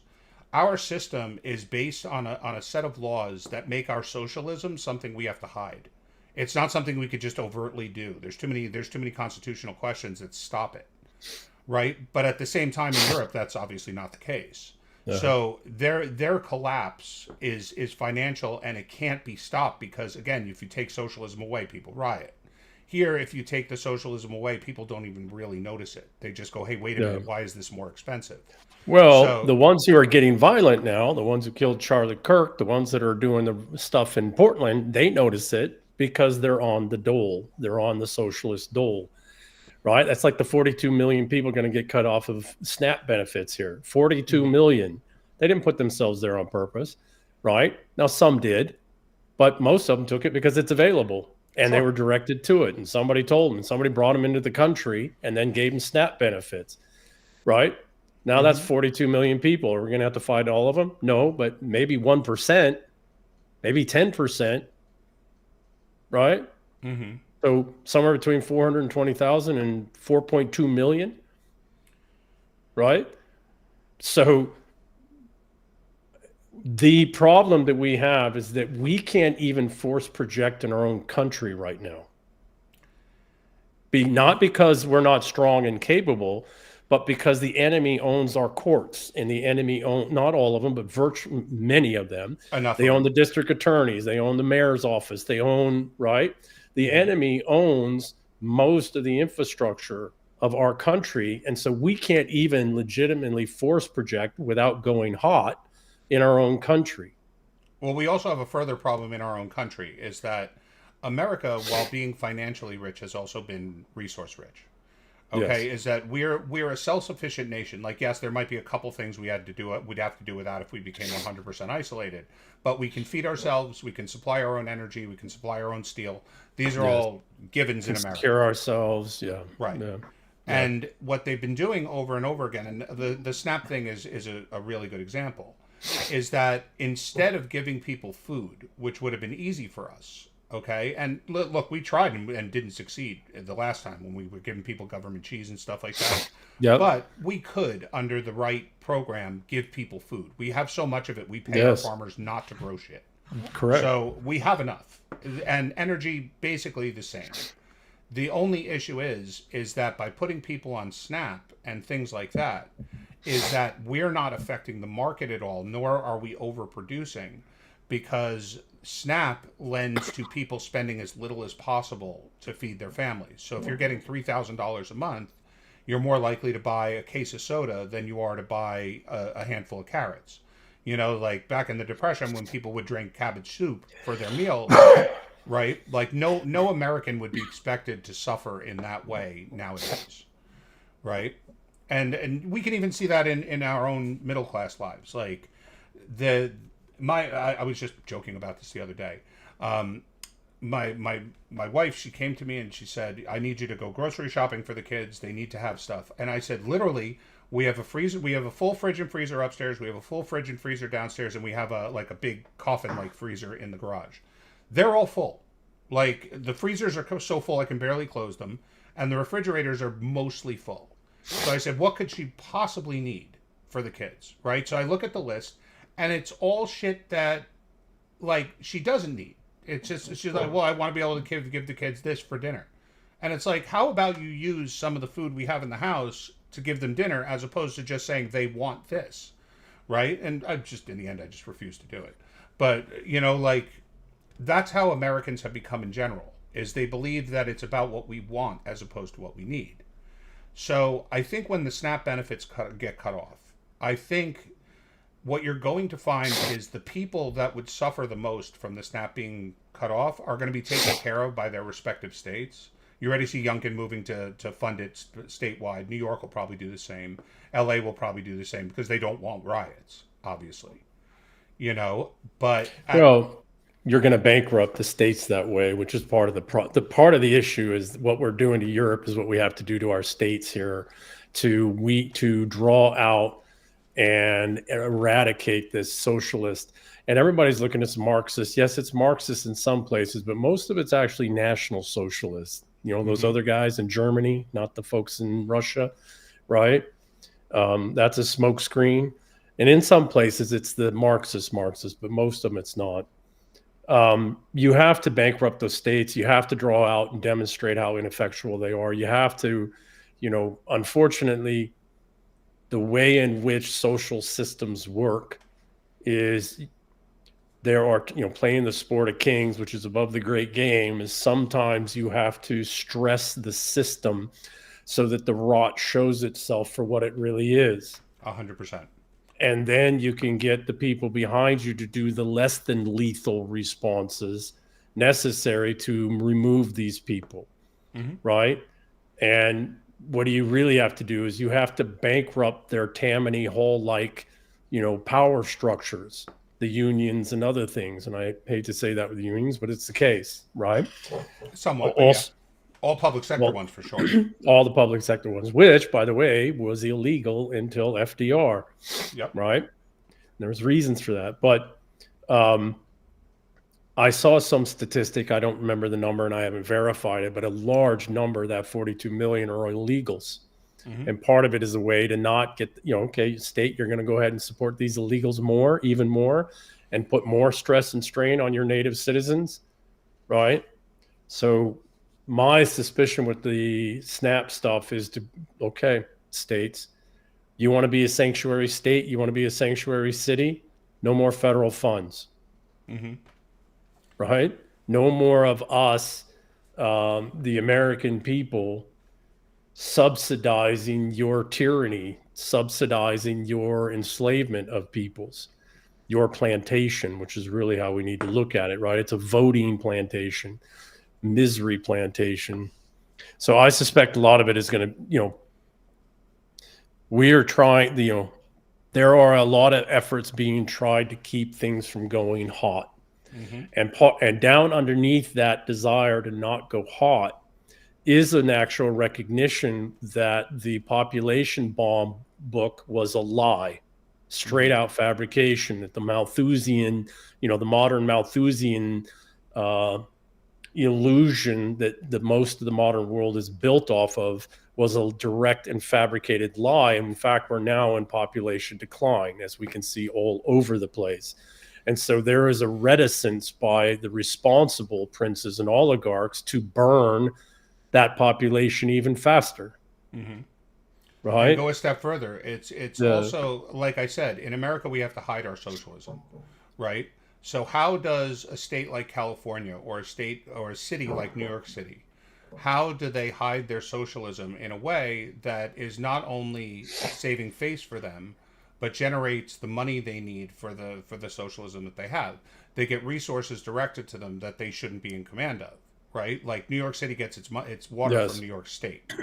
Speaker 2: our system is based on a set of laws that make our socialism something we have to hide. It's not something we could just overtly do. There's too many constitutional questions that stop it, right? But at the same time, in Europe, that's obviously not the case. So their collapse is financial, and it can't be stopped because, again, if you take socialism away, people riot. Here, if you take the socialism away, people don't even really notice it. They just go, hey, wait a minute, why is this more expensive?
Speaker 1: Well, the ones who are getting violent now, the ones who killed Charlie Kirk, the ones that are doing the stuff in Portland, they notice it because they're on the dole. They're on the socialist dole, right? That's like the 42 million people going to get cut off of SNAP benefits here. 42 million. They didn't put themselves there on purpose, right? Now, some did, but most of them took it because it's available. And they were directed to it, and somebody told them, and somebody brought them into the country and then gave them SNAP benefits, right? Now that's 42 million people. Are we going to have to fight all of them? No, but maybe 1%, maybe 10%, right? So somewhere between 420,000 and 4.2 million, right? So the problem that we have is that we can't even force project in our own country right now. Not because we're not strong and capable, but because the enemy owns our courts, and the enemy not all of them, but virtually many of them. They own the district attorneys. They own the mayor's office. They own, right? The enemy owns most of the infrastructure of our country. And so we can't even legitimately force project without going hot in our own country.
Speaker 2: Well, we also have a further problem in our own country, is that America, while being financially rich, has also been resource rich. Okay, is that we're a self-sufficient nation. Like, yes, there might be a couple things we'd have to do without if we became 100% isolated. But we can feed ourselves. We can supply our own energy. We can supply our own steel. These are all givens in America.
Speaker 1: Secure ourselves,
Speaker 2: right. Yeah. And what they've been doing over and over again, and the SNAP thing is a really good example, is that instead of giving people food, which would have been easy for us, okay, and look, we tried and didn't succeed the last time when we were giving people government cheese and stuff like that.
Speaker 1: Yep.
Speaker 2: But we could, under the right program, give people food. We have so much of it, we pay our
Speaker 1: Yes.
Speaker 2: farmers not to grow shit.
Speaker 1: Correct.
Speaker 2: So we have enough. And energy, basically the same. The only issue is that by putting people on SNAP and things like that, is that we're not affecting the market at all, nor are we overproducing, because SNAP lends to people spending as little as possible to feed their families. So if you're getting $3,000 a month, you're more likely to buy a case of soda than you are to buy a handful of carrots. You know, like back in the Depression when people would drink cabbage soup for their meal, right? Like no American would be expected to suffer in that way nowadays, right? And we can even see that in our own middle class lives. Like I was just joking about this the other day. My wife, she came to me and she said, I need you to go grocery shopping for the kids. They need to have stuff. And I said, literally, we have a freezer. We have a full fridge and freezer upstairs. We have a full fridge and freezer downstairs, and we have a big coffin-like freezer in the garage. They're all full. Like the freezers are so full I can barely close them, and the refrigerators are mostly full. So I said, what could she possibly need for the kids, right? So I look at the list, and it's all shit that like she doesn't need. It's just she's like, well, I want to be able to give the kids this for dinner, and it's like, how about you use some of the food we have in the house to give them dinner, as opposed to just saying they want this, right? And I just, in the end, I just refused to do it. But you know, like that's how Americans have become in general. Is they believe that it's about what we want as opposed to what we need. So I think when the SNAP benefits get cut off, I think what you're going to find is the people that would suffer the most from the SNAP being cut off are going to be taken care of by their respective states. You already see Youngkin moving to fund it statewide. New York will probably do the same. LA will probably do the same because they don't want riots, obviously. You know, but
Speaker 1: well, you're going to bankrupt the states that way, which is part of the part of the issue. Is what we're doing to Europe is what we have to do to our states here to draw out and eradicate this socialist. And everybody's looking at Marxist. Yes, it's Marxist in some places, but most of it's actually national socialist. You know, those other guys in Germany, not the folks in Russia, right? That's a smokescreen. And in some places, it's the Marxist, but most of them, it's not. You have to bankrupt those states. You have to draw out and demonstrate how ineffectual they are. You have to, you know, unfortunately, the way in which social systems work is there are, you know, playing the sport of kings, which is above the great game, is sometimes you have to stress the system so that the rot shows itself for what it really is.
Speaker 2: 100%.
Speaker 1: And then you can get the people behind you to do the less than lethal responses necessary to remove these people, right? And what do you really have to do is you have to bankrupt their Tammany Hall-like, you know, power structures, the unions and other things. And I hate to say that with the unions, but it's the case, right?
Speaker 2: Somewhat. Also, all public sector ones for sure.
Speaker 1: All the public sector ones, which, by the way, was illegal until FDR.
Speaker 2: Yep.
Speaker 1: Right? There's reasons for that. But I saw some statistic, I don't remember the number and I haven't verified it, but a large number, that 42 million, are illegals. And part of it is a way to not get, you know, okay, state, you're going to go ahead and support these illegals more, even more, and put more stress and strain on your native citizens, right? So my suspicion with the SNAP stuff is to, okay, states, you want to be a sanctuary state, you want to be a sanctuary city, no more federal funds, right? No more of us, the American people, subsidizing your tyranny, subsidizing your enslavement of peoples, your plantation, which is really how we need to look at it, right? It's a voting plantation, misery plantation. So I suspect a lot of it is going to, you know, we're trying, you know, there are a lot of efforts being tried to keep things from going hot. And down underneath that desire to not go hot is an actual recognition that the population bomb book was a lie. straight out fabrication. That the Malthusian, the modern Malthusian illusion that the most of the modern world is built off of was a direct and fabricated lie. And in fact, we're now in population decline, as we can see all over the place. And so there is a reticence by the responsible princes and oligarchs to burn that population even faster.
Speaker 2: Mm-hmm.
Speaker 1: Right?
Speaker 2: And go a step further. It's also, like I said, in America we have to hide our socialism, right? So how does a state like California or a state or a city like New York City, how do they hide their socialism in a way that is not only saving face for them, but generates the money they need for the socialism that they have? They get resources directed to them that they shouldn't be in command of, right? Like New York City gets its water from New York State,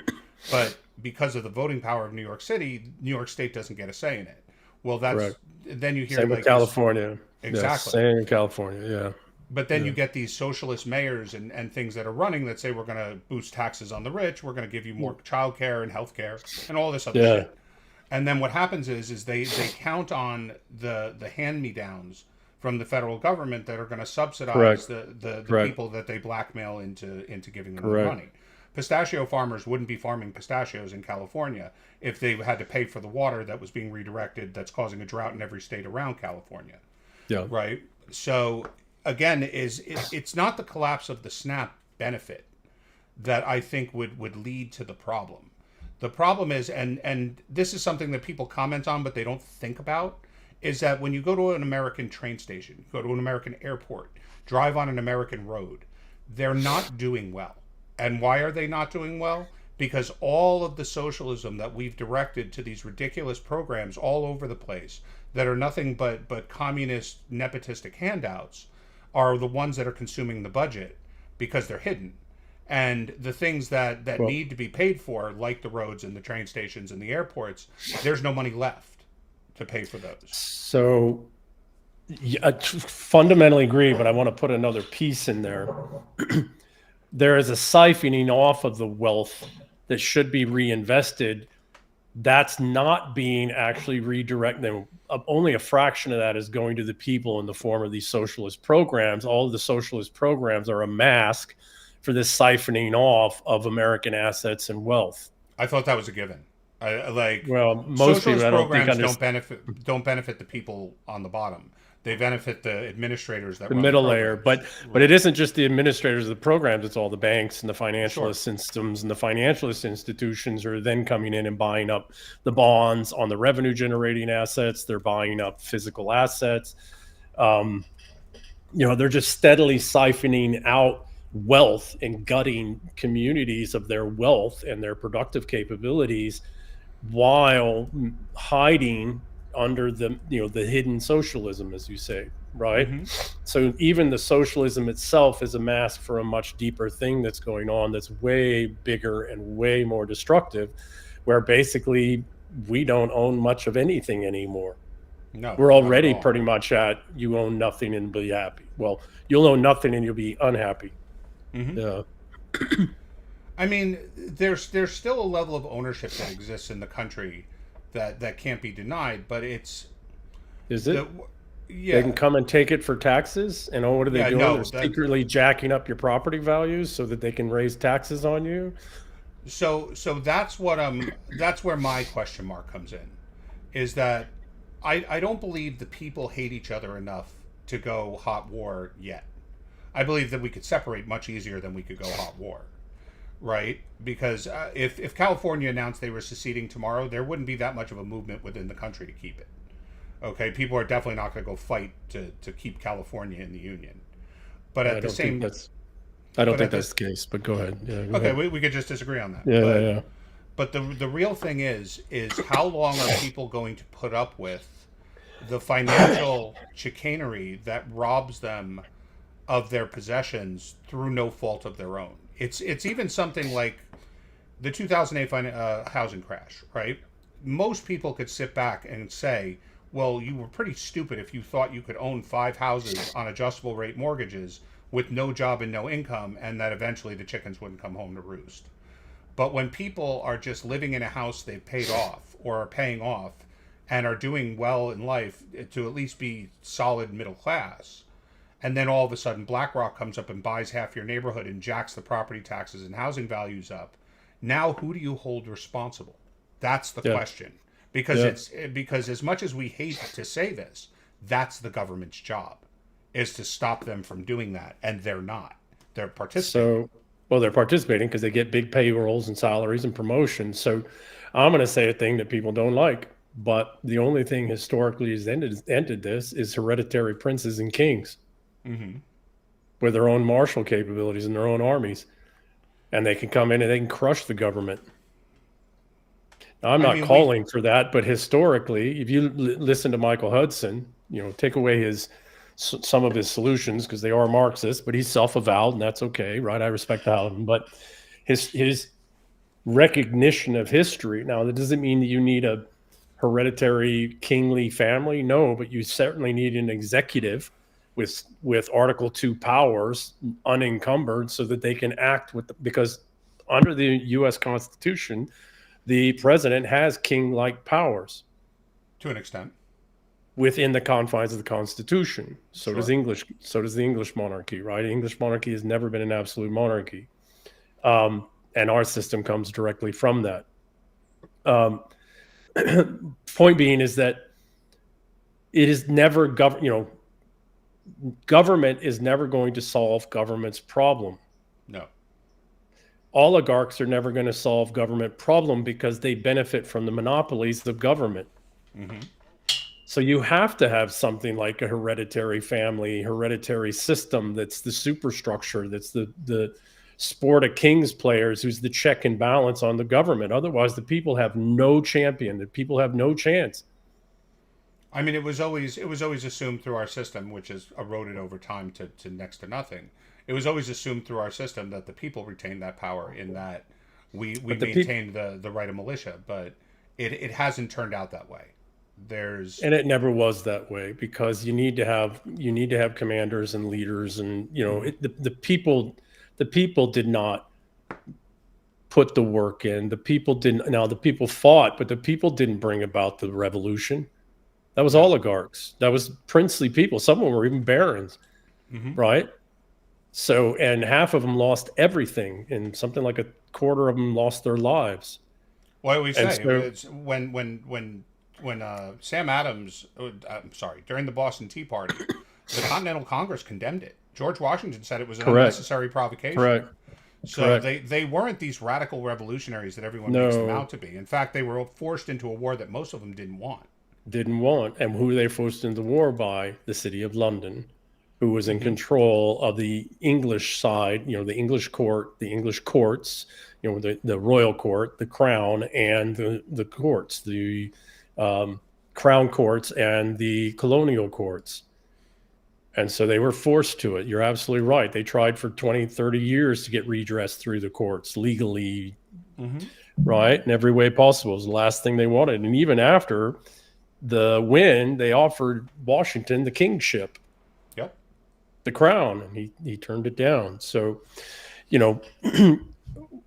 Speaker 2: but because of the voting power of New York City, New York State doesn't get a say in it. Well, that's
Speaker 1: Correct.
Speaker 2: Then you hear
Speaker 1: same
Speaker 2: like
Speaker 1: with California.
Speaker 2: Exactly.
Speaker 1: Same in California, yeah.
Speaker 2: But then you get these socialist mayors and things that are running that say we're going to boost taxes on the rich, we're going to give you more childcare and healthcare and all this other shit. And then what happens is they count on the hand-me-downs from the federal government that are going to subsidize the people that they blackmail into giving them the money. Pistachio farmers wouldn't be farming pistachios in California if they had to pay for the water that was being redirected that's causing a drought in every state around California.
Speaker 1: Yeah.
Speaker 2: Right? So again, it's not the collapse of the SNAP benefit that I think would lead to the problem. The problem is, and this is something that people comment on but they don't think about, is that when you go to an American train station, go to an American airport, drive on an American road, they're not doing well. And why are they not doing well? Because all of the socialism that we've directed to these ridiculous programs all over the place that are nothing but communist nepotistic handouts are the ones that are consuming the budget because they're hidden. And the things that need to be paid for, like the roads and the train stations and the airports, there's no money left to pay for those.
Speaker 1: So I fundamentally agree, but I want to put another piece in there. There is a siphoning off of the wealth that should be reinvested. That's not being actually redirected. Only a fraction of that is going to the people in the form of these socialist programs. All of the socialist programs are a mask for this siphoning off of American assets and wealth.
Speaker 2: I thought that was a given.
Speaker 1: Most people
Speaker 2: programs don't benefit the people on the bottom. They benefit the administrators that
Speaker 1: the middle layer, but it isn't just the administrators of the programs. It's all the banks and the financialist systems, and the financialist institutions are then coming in and buying up the bonds on the revenue generating assets. They're buying up physical assets. They're just steadily siphoning out wealth and gutting communities of their wealth and their productive capabilities while hiding under the hidden socialism, as you say, right? Mm-hmm. So even the socialism itself is a mask for a much deeper thing that's going on that's way bigger and way more destructive, where basically we don't own much of anything anymore.
Speaker 2: No,
Speaker 1: we're already pretty much at you own nothing and be happy. Well, you'll own nothing and you'll be unhappy.
Speaker 2: Mm-hmm. Yeah. I mean, there's still a level of ownership that exists in the country that can't be denied, but it's...
Speaker 1: Is it? They can come and take it for taxes, and what are they doing? They're secretly jacking up your property values so that they can raise taxes on you.
Speaker 2: So that's where my question mark comes in, is that I don't believe the people hate each other enough to go hot war yet. I believe that we could separate much easier than we could go hot war. Right? Because if California announced they were seceding tomorrow, there wouldn't be that much of a movement within the country to keep it. Okay? People are definitely not going to go fight to keep California in the Union. But at the same...
Speaker 1: I don't think that's the case, but go ahead. Yeah, go ahead.
Speaker 2: We could just disagree on that.
Speaker 1: Yeah.
Speaker 2: But the real thing is how long are people going to put up with the financial chicanery that robs them of their possessions through no fault of their own? It's even something like the 2008 housing crash, right? Most people could sit back and say, well, you were pretty stupid if you thought you could own 5 houses on adjustable rate mortgages with no job and no income, and that eventually the chickens wouldn't come home to roost. But when people are just living in a house they've paid off or are paying off, and are doing well in life to at least be solid middle class, and then all of a sudden BlackRock comes up and buys half your neighborhood and jacks the property taxes and housing values up, now who do you hold responsible? That's the question. Because as much as we hate to say this, that's the government's job, is to stop them from doing that, and they're not. They're participating.
Speaker 1: Well, they're participating because they get big payrolls and salaries and promotions. So I'm going to say a thing that people don't like, but the only thing historically has ended this is hereditary princes and kings with their own martial capabilities and their own armies, and they can come in and they can crush the government. Now, I'm not calling for that, but historically, if you listen to Michael Hudson, take away some of his solutions because they are Marxist, but he's self-avowed, and that's okay, right? I respect him, but his recognition of history. Now, that doesn't mean that you need a hereditary kingly family, no, but you certainly need an executive with Article 2 powers unencumbered so that they can act because under the U.S. Constitution, the president has king-like powers.
Speaker 2: To an extent.
Speaker 1: Within the confines of the Constitution. So does the English monarchy, right? English monarchy has never been an absolute monarchy. And our system comes directly from that. Point being is that it is never government is never going to solve government's problem.
Speaker 2: No.
Speaker 1: Oligarchs are never going to solve government problem because they benefit from the monopolies of government. So you have to have something like a hereditary family, hereditary system that's the superstructure, that's the sport of kings players, who's the check and balance on the government. Otherwise, the people have no champion. The people have no chance.
Speaker 2: I mean, it was always assumed through our system, which has eroded over time to next to nothing. It was always assumed through our system that the people retained that power, in that we maintained the right of militia, but it hasn't turned out that way.
Speaker 1: And it never was that way, because you need to have commanders and leaders, and the people did not put the work in. The people didn't. Now the people fought, but the people didn't bring about the revolution. That was oligarchs. That was princely people. Some of them were even barons, right? So, and half of them lost everything, and something like a quarter of them lost their lives.
Speaker 2: Well, we say it's when Sam Adams, during the Boston Tea Party, the Continental Congress condemned it. George Washington said it was an unnecessary provocation.
Speaker 1: Correct.
Speaker 2: So they weren't these radical revolutionaries that everyone makes them out to be. In fact, they were forced into a war that most of them didn't want. And who they forced into war by? The City of London, who was in control of the English side, the English court, the English courts, the royal court, the crown, and the courts, the crown courts and the colonial courts. And so they were forced to it. You're absolutely right. They tried for 20, 30 years to get redress through the courts legally, right? In every way possible. It was the last thing they wanted. And even after the win, they offered Washington the kingship, the crown, and he turned it down. So,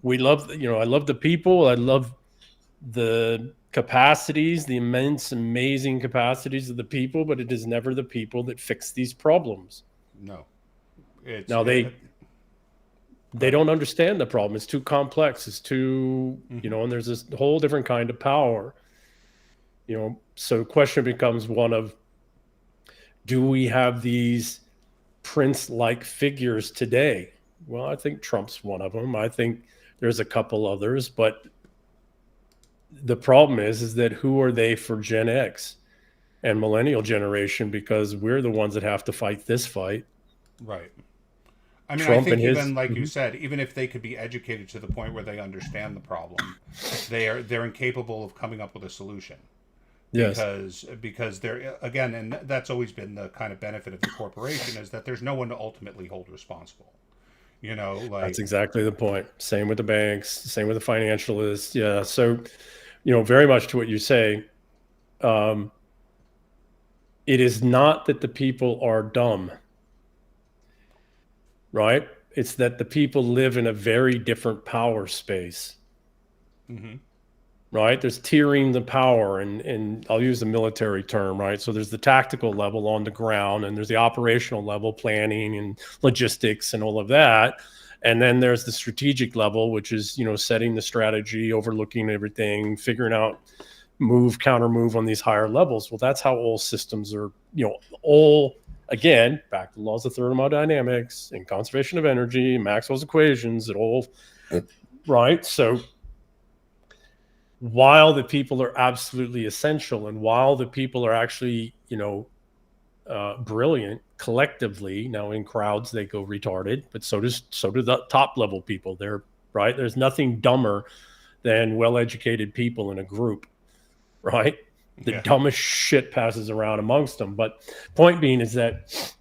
Speaker 2: we love, I love the people. I love the capacities, the immense, amazing capacities of the people, but it is never the people that fix these problems. No.
Speaker 1: They don't understand the problem. It's too complex. It's too, and there's this whole different kind of power. So the question becomes one of, do we have these prince-like figures today? Well, I think Trump's one of them. I think there's a couple others, but the problem is that who are they for Gen X and millennial generation? Because we're the ones that have to fight this fight.
Speaker 2: Right. I mean, Trump, I think even like you said, even if they could be educated to the point where they understand the problem, they're incapable of coming up with a solution. Yes. Because they're, again, and that's always been the kind of benefit of the corporation, is that there's no one to ultimately hold responsible. That's
Speaker 1: exactly the point. Same with the banks, same with the financialists. Yeah. So, very much to what you say, it is not that the people are dumb, right? It's that the people live in a very different power space. right? There's tiering the power, and I'll use the military term, right? So there's the tactical level on the ground, and there's the operational level, planning and logistics and all of that. And then there's the strategic level, which is, setting the strategy, overlooking everything, figuring out counter move on these higher levels. Well, that's how all systems are, again, back to the laws of thermodynamics and conservation of energy, Maxwell's equations, right? So while the people are absolutely essential, and while the people are actually, brilliant collectively, now in crowds they go retarded, but so do the top level people. They're right. There's nothing dumber than well-educated people in a group, right? The dumbest shit passes around amongst them. But point being is that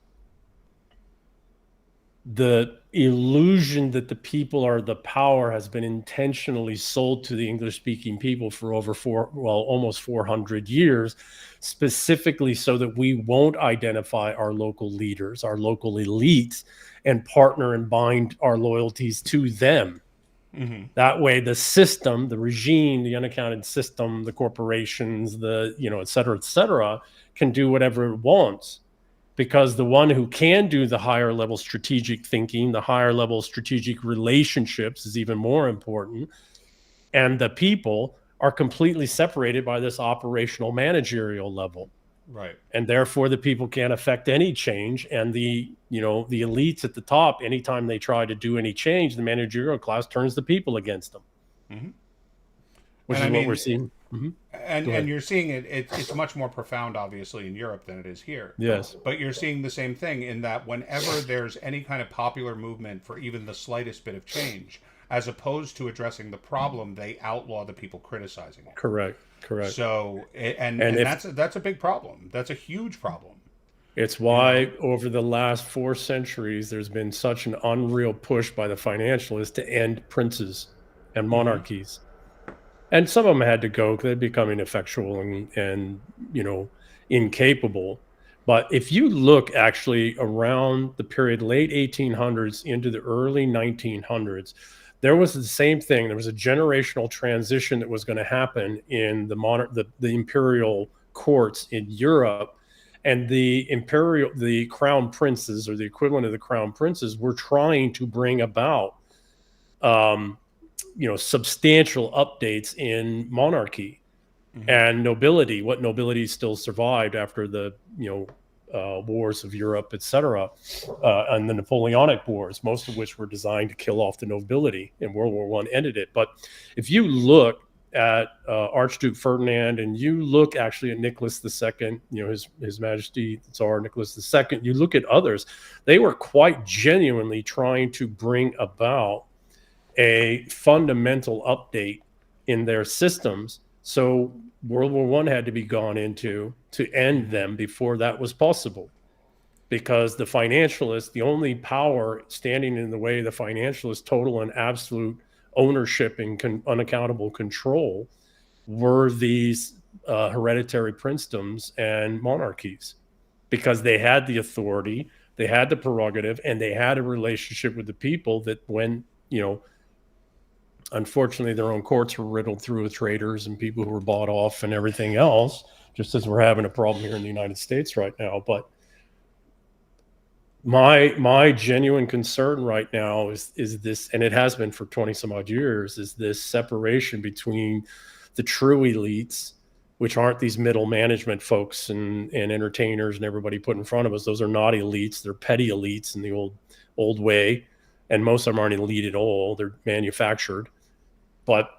Speaker 1: the illusion that the people are the power has been intentionally sold to the English-speaking people for almost 400 years, specifically so that we won't identify our local leaders, our local elites, and partner and bind our loyalties to them. Mm-hmm. That way, the system, the regime, the unaccounted system, the corporations, et cetera, can do whatever it wants. Because the one who can do the higher level strategic thinking, the higher level strategic relationships is even more important. And the people are completely separated by this operational managerial level.
Speaker 2: Right.
Speaker 1: And therefore the people can't affect any change. And the elites at the top, anytime they try to do any change, the managerial class turns the people against them. Mm-hmm. Which is what we're seeing. Mm-hmm.
Speaker 2: And you're seeing it's much more profound, obviously, in Europe than it is here.
Speaker 1: Yes.
Speaker 2: But you're seeing the same thing in that whenever there's any kind of popular movement for even the slightest bit of change, as opposed to addressing the problem, they outlaw the people criticizing it.
Speaker 1: Correct.
Speaker 2: So, and that's a big problem. That's a huge problem.
Speaker 1: It's why over the last 4 centuries, there's been such an unreal push by the financialists to end princes and monarchies. Mm-hmm. And some of them had to go because they're becoming ineffectual and incapable. But if you look actually around the period late 1800s into the early 1900s, there was the same thing. There was a generational transition that was going to happen in the imperial courts in Europe, and the crown princes, or the equivalent of the crown princes, were trying to bring about substantial updates in monarchy and nobility, what nobility still survived after the, wars of Europe, etc., and the Napoleonic Wars, most of which were designed to kill off the nobility, and World War I ended it. But if you look at Archduke Ferdinand, and you look actually at Nicholas II, His Majesty Tsar Nicholas II, you look at others, they were quite genuinely trying to bring about a fundamental update in their systems. So World War I had to be gone into to end them before that was possible, because the financialists, the only power standing in the way of the financialists' total and absolute ownership and unaccountable control, were these hereditary princedoms and monarchies, because they had the authority, they had the prerogative, and they had a relationship with the people that when, unfortunately, their own courts were riddled through with traitors and people who were bought off and everything else, just as we're having a problem here in the United States right now. But my genuine concern right now is this, and it has been for 20 some odd years, is this separation between the true elites, which aren't these middle management folks and entertainers and everybody put in front of us. Those are not elites. They're petty elites in the old way. And most of them aren't elite at all. They're manufactured. But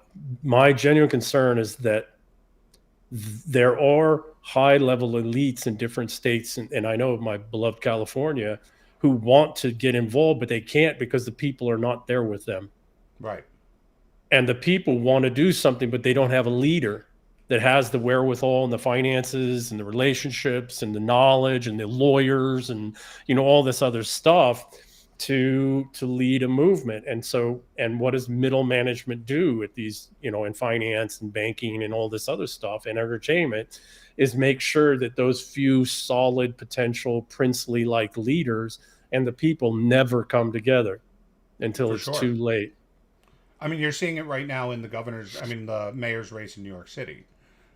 Speaker 1: my genuine concern is that there are high-level elites in different states, and I know of my beloved California, who want to get involved, but they can't because the people are not there with them.
Speaker 2: Right.
Speaker 1: And the people want to do something, but they don't have a leader that has the wherewithal and the finances and the relationships and the knowledge and the lawyers and, all this other stuff to lead a movement. And what does middle management do at these, in finance and banking and all this other stuff and entertainment, is make sure that those few solid potential princely like leaders and the people never come together until it's too late.
Speaker 2: I mean, you're seeing it right now in the mayor's race in New York City.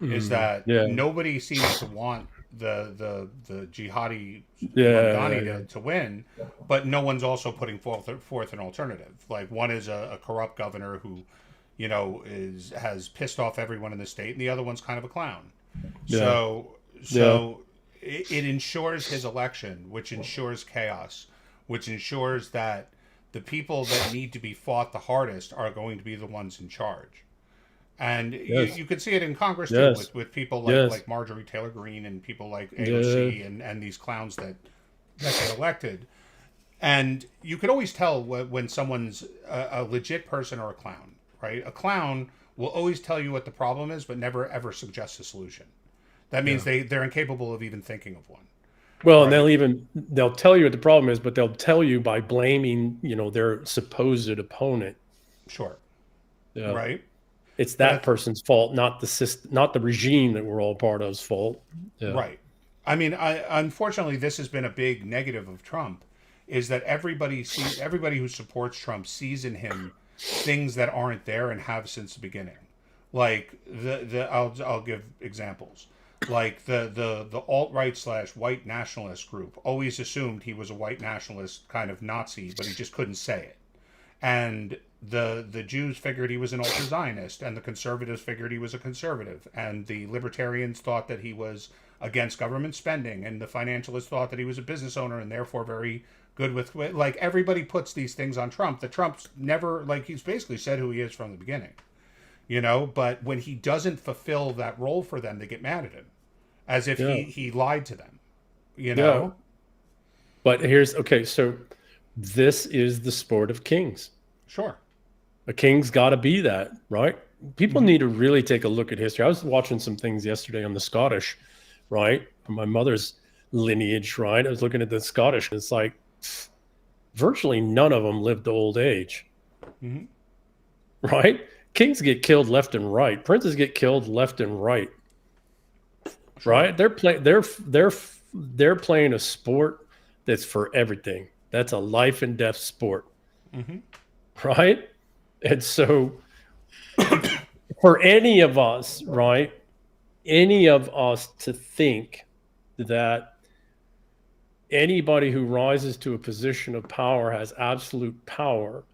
Speaker 2: Is that
Speaker 1: Yeah.
Speaker 2: nobody seems to want the jihadi Mamdani
Speaker 1: Yeah.
Speaker 2: to win, but no one's also putting forth an alternative. Like one is a corrupt governor who, has pissed off everyone in the state, and the other one's kind of a clown.
Speaker 1: Yeah.
Speaker 2: So it ensures his election, which ensures chaos, which ensures that the people that need to be fought the hardest are going to be the ones in charge. And
Speaker 1: Yes.
Speaker 2: you could see it in Congress too,
Speaker 1: Yes.
Speaker 2: with people
Speaker 1: Yes.
Speaker 2: like Marjorie Taylor Greene and people like
Speaker 1: Yeah.
Speaker 2: AOC and these clowns that get elected. And you could always tell when someone's a legit person or a clown, right? A clown will always tell you what the problem is, but never ever suggest a solution. That means they're incapable of even thinking of one.
Speaker 1: Well,
Speaker 2: Right.
Speaker 1: and they'll tell you what the problem is, but they'll tell you by blaming, their supposed opponent.
Speaker 2: Sure.
Speaker 1: Yeah.
Speaker 2: Right.
Speaker 1: It's that person's fault, not the system, not the regime that we're all part of's fault. Yeah.
Speaker 2: Right. I mean, unfortunately, this has been a big negative of Trump, is that everybody who supports Trump sees in him things that aren't there and have since the beginning. Like I'll give examples. Like the alt-right / white nationalist group always assumed he was a white nationalist kind of Nazi, but he just couldn't say it. And the Jews figured he was an ultra-Zionist, and the conservatives figured he was a conservative, and the libertarians thought that he was against government spending, and the financialists thought that he was a business owner and therefore very good with, like, everybody puts these things on Trump. The Trump's never, like, he's basically said who he is from the beginning, but when he doesn't fulfill that role for them, they get mad at him as if he lied to them,
Speaker 1: Yeah. But so this is the sport of kings.
Speaker 2: Sure.
Speaker 1: A king's got to be that, right? People need to really take a look at history. I was watching some things yesterday on the Scottish, right? From my mother's lineage, right? I was looking at the Scottish, and it's like virtually none of them lived to old age, right? Kings get killed left and right. Princes get killed left and right, right? They're playing a sport that's for everything. That's a life and death sport, right? And so for any of us, right, any of us to think that anybody who rises to a position of power has absolute power,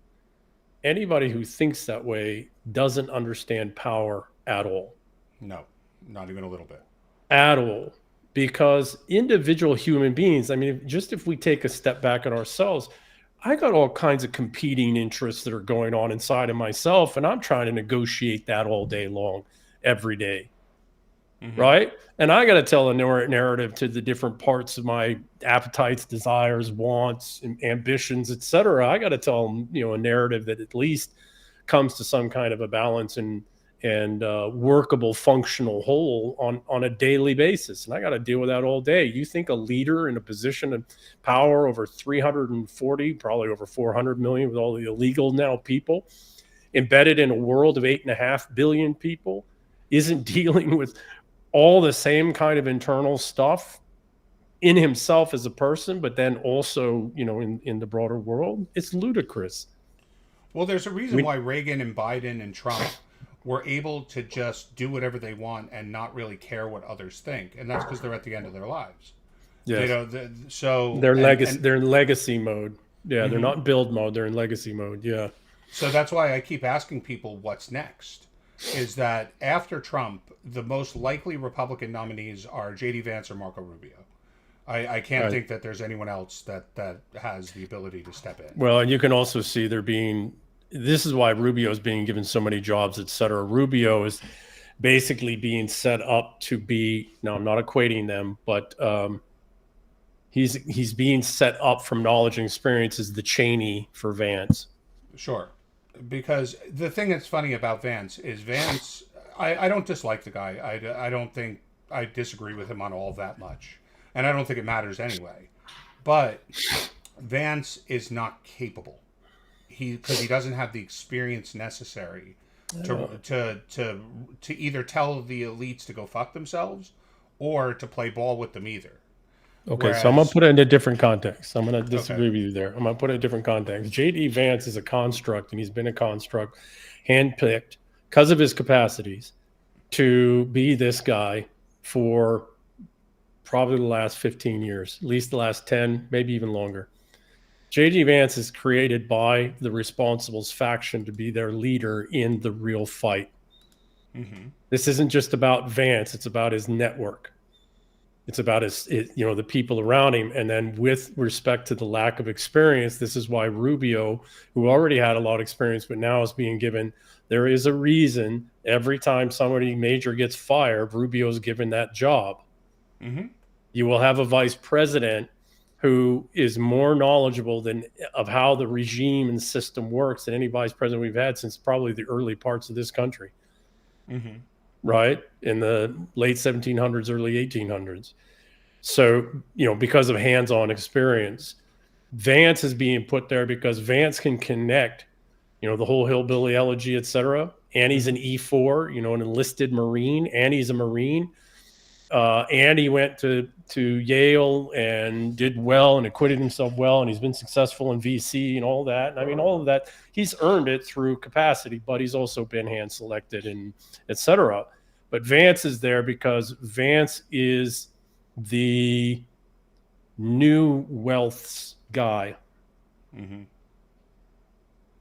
Speaker 1: anybody who thinks that way doesn't understand power at all.
Speaker 2: No, not even a little bit.
Speaker 1: At all. Because individual human beings, I mean, just if we take a step back on ourselves, I got all kinds of competing interests that are going on inside of myself, and I'm trying to negotiate that all day long, every day. Right? And I got to tell a narrative to the different parts of my appetites, desires, wants, and ambitions, etc. I got to tell them, a narrative that at least comes to some kind of a balance and workable, functional whole on a daily basis. And I got to deal with that all day. You think a leader in a position of power over 340, probably over 400 million with all the illegal now people embedded in a world of 8.5 billion people isn't dealing with all the same kind of internal stuff in himself as a person, but then also, in the broader world? It's ludicrous.
Speaker 2: Well, there's a reason why Reagan and Biden and Trump were able to just do whatever they want and not really care what others think, and that's because they're at the end of their lives.
Speaker 1: Yes.
Speaker 2: So
Speaker 1: they're they're in legacy mode. Yeah, they're not in build mode. They're in legacy mode. Yeah.
Speaker 2: So that's why I keep asking people what's next. Is that after Trump, the most likely Republican nominees are J.D. Vance or Marco Rubio. I can't think that there's anyone else that has the ability to step in.
Speaker 1: Well, and you can also see this is why Rubio is being given so many jobs, et cetera. Rubio is basically being set up to be, now I'm not equating them, but he's being set up from knowledge and experience as the Cheney for Vance.
Speaker 2: Sure. Because the thing that's funny about Vance is I don't dislike the guy. I don't think I disagree with him on all that much. And I don't think it matters anyway. But Vance is not capable. Because he doesn't have the experience necessary to either tell the elites to go fuck themselves or to play ball with them either.
Speaker 1: Okay, so I'm going to
Speaker 2: Whereas,
Speaker 1: put it in a different context. I'm going to
Speaker 2: okay,
Speaker 1: disagree with you there. I'm going to put it in a different context. J.D. Vance is a construct, and he's been a construct, handpicked because of his capacities to be this guy for probably the last 15 years, at least the last 10, maybe even longer. J.D. Vance is created by the Responsibles faction to be their leader in the real fight.
Speaker 2: mm-hmm.
Speaker 1: This isn't just about Vance, it's about his network. It's about the people around him. And then with respect to the lack of experience, this is why Rubio, who already had a lot of experience, but now is being given, there is a reason every time somebody major gets fired, Rubio's given that job.
Speaker 2: Mm-hmm.
Speaker 1: You will have a vice president who is more knowledgeable of how the regime and system works than any vice president we've had since probably the early parts of this country.
Speaker 2: Mm-hmm.
Speaker 1: Right? In the late 1700s, early 1800s. So, because of hands-on experience, Vance is being put there because Vance can connect, the whole hillbilly elegy, etc. And he's an E4, an enlisted Marine, and he's a Marine. And he went to Yale and did well and acquitted himself well, and he's been successful in VC and all that. And I mean, all of that, he's earned it through capacity, but he's also been hand selected and etc. But Vance is there because Vance is the new wealth's guy.
Speaker 2: Mm-hmm.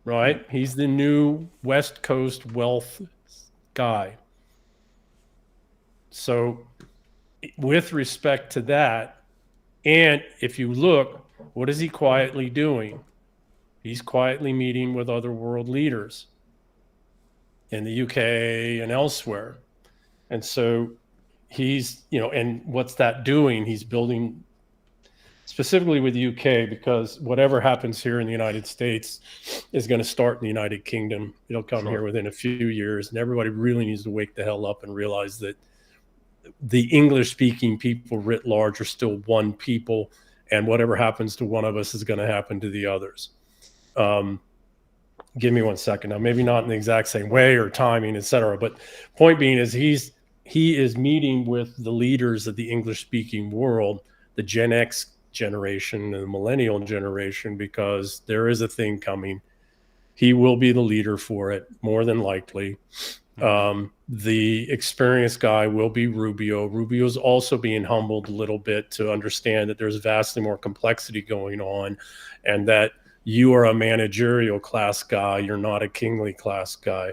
Speaker 1: Right? He's the new West Coast wealth guy. So with respect to that, and if you look, what is he quietly doing? He's quietly meeting with other world leaders in the UK and elsewhere. And so he's, and what's that doing? He's building specifically with the UK, because whatever happens here in the United States is going to start in the United Kingdom. It'll come here within a few years, and everybody really needs to wake the hell up and realize that the English-speaking people writ large are still one people, and whatever happens to one of us is going to happen to the others. Give me 1 second. Now, maybe not in the exact same way or timing, etc. But point being is he is meeting with the leaders of the English-speaking world, the Gen X generation and the millennial generation, because there is a thing coming. He will be the leader for it, more than likely. The experienced guy will be Rubio. Rubio's also being humbled a little bit to understand that there's vastly more complexity going on, and that you are a managerial class guy. You're not a kingly class guy.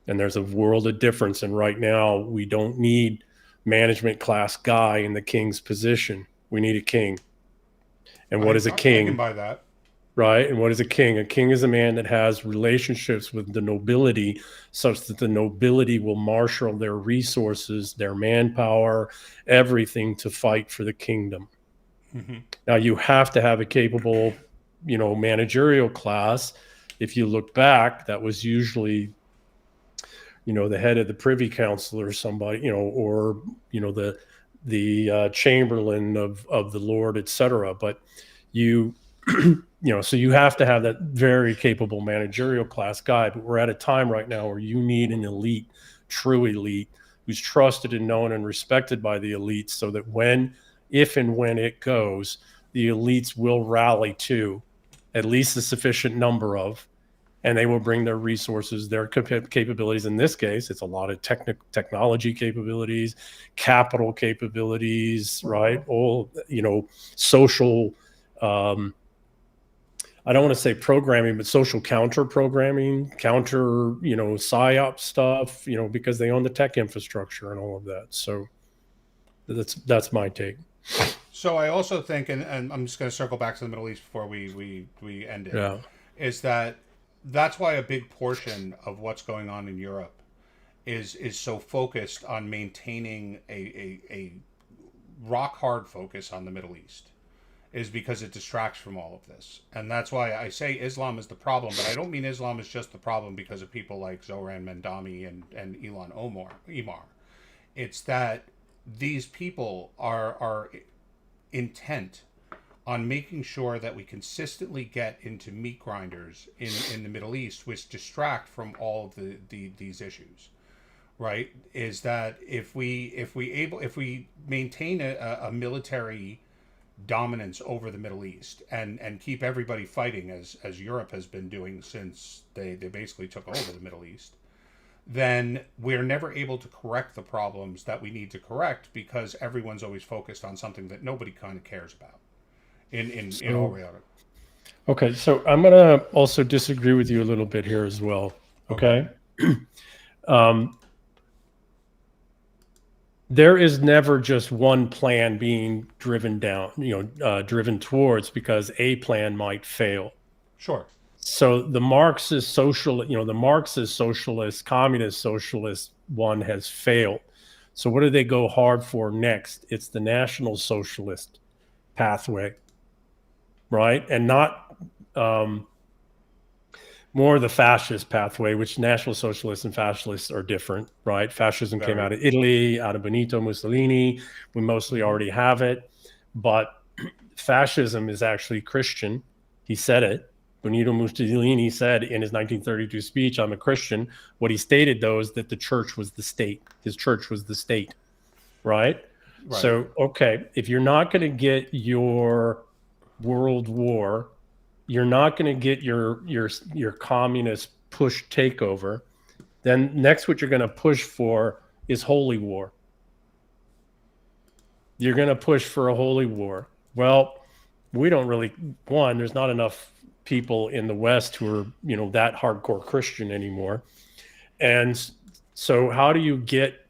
Speaker 1: And there's a world of difference. And right now, we don't need management class guy in the king's position. We need a king. And what is a king?
Speaker 2: I can buy that.
Speaker 1: Right? And what is a king? A king is a man that has relationships with the nobility such that the nobility will marshal their resources, their manpower, everything to fight for the kingdom. Mm-hmm. Now, you have to have a capable, managerial class. If you look back, that was usually, the head of the Privy Council or somebody, or, the chamberlain of the Lord, etc. But so you have to have that very capable managerial class guy. But we're at a time right now where you need an elite, true elite, who's trusted and known and respected by the elites, so that if and when it goes, the elites will rally to at least a sufficient number of, and they will bring their resources, their capabilities. In this case, it's a lot of technology capabilities, capital capabilities, right? All, social, I don't want to say programming, but social counter programming, PSYOP stuff, because they own the tech infrastructure and all of that. So that's my take.
Speaker 2: So I also think, and I'm just going to circle back to the Middle East before we end it, is that's why a big portion of what's going on in Europe is so focused on maintaining a rock hard focus on the Middle East, is because it distracts from all of this. And that's why I say Islam is the problem, but I don't mean Islam is just the problem because of people like Zohran Mandami and Ilhan Omar. It's that these people are intent on making sure that we consistently get into meat grinders in the Middle East, which distract from all of these issues, right, is that if we maintain a military dominance over the Middle East and keep everybody fighting as Europe has been doing since they basically took over the Middle East, then we're never able to correct the problems that we need to correct because everyone's always focused on something that nobody kind of cares about in all
Speaker 1: So,
Speaker 2: reality.
Speaker 1: okay, so I'm going to also disagree with you a little bit here as well.
Speaker 2: Okay.
Speaker 1: Okay. um, there is never just one plan being driven down, driven towards, because a plan might fail.
Speaker 2: Sure.
Speaker 1: So the Marxist socialist, communist socialist one has failed. So what do they go hard for next? It's the National Socialist pathway, right? And not more the fascist pathway, which National Socialists and fascists are different, right? Fascism came out of Italy, out of Benito Mussolini. We mostly already have it. But fascism is actually Christian. He said it. Benito Mussolini said in his 1932 speech, I'm a Christian. What he stated, though, is that the church was the state. His church was the state, right? So, okay, if you're not going to get your world war, you're not going to get your communist push takeover, then next what you're going to push for is holy war. You're going to push for a holy war. Well, we don't really, there's not enough people in the West who are, that hardcore Christian anymore. And so how do you get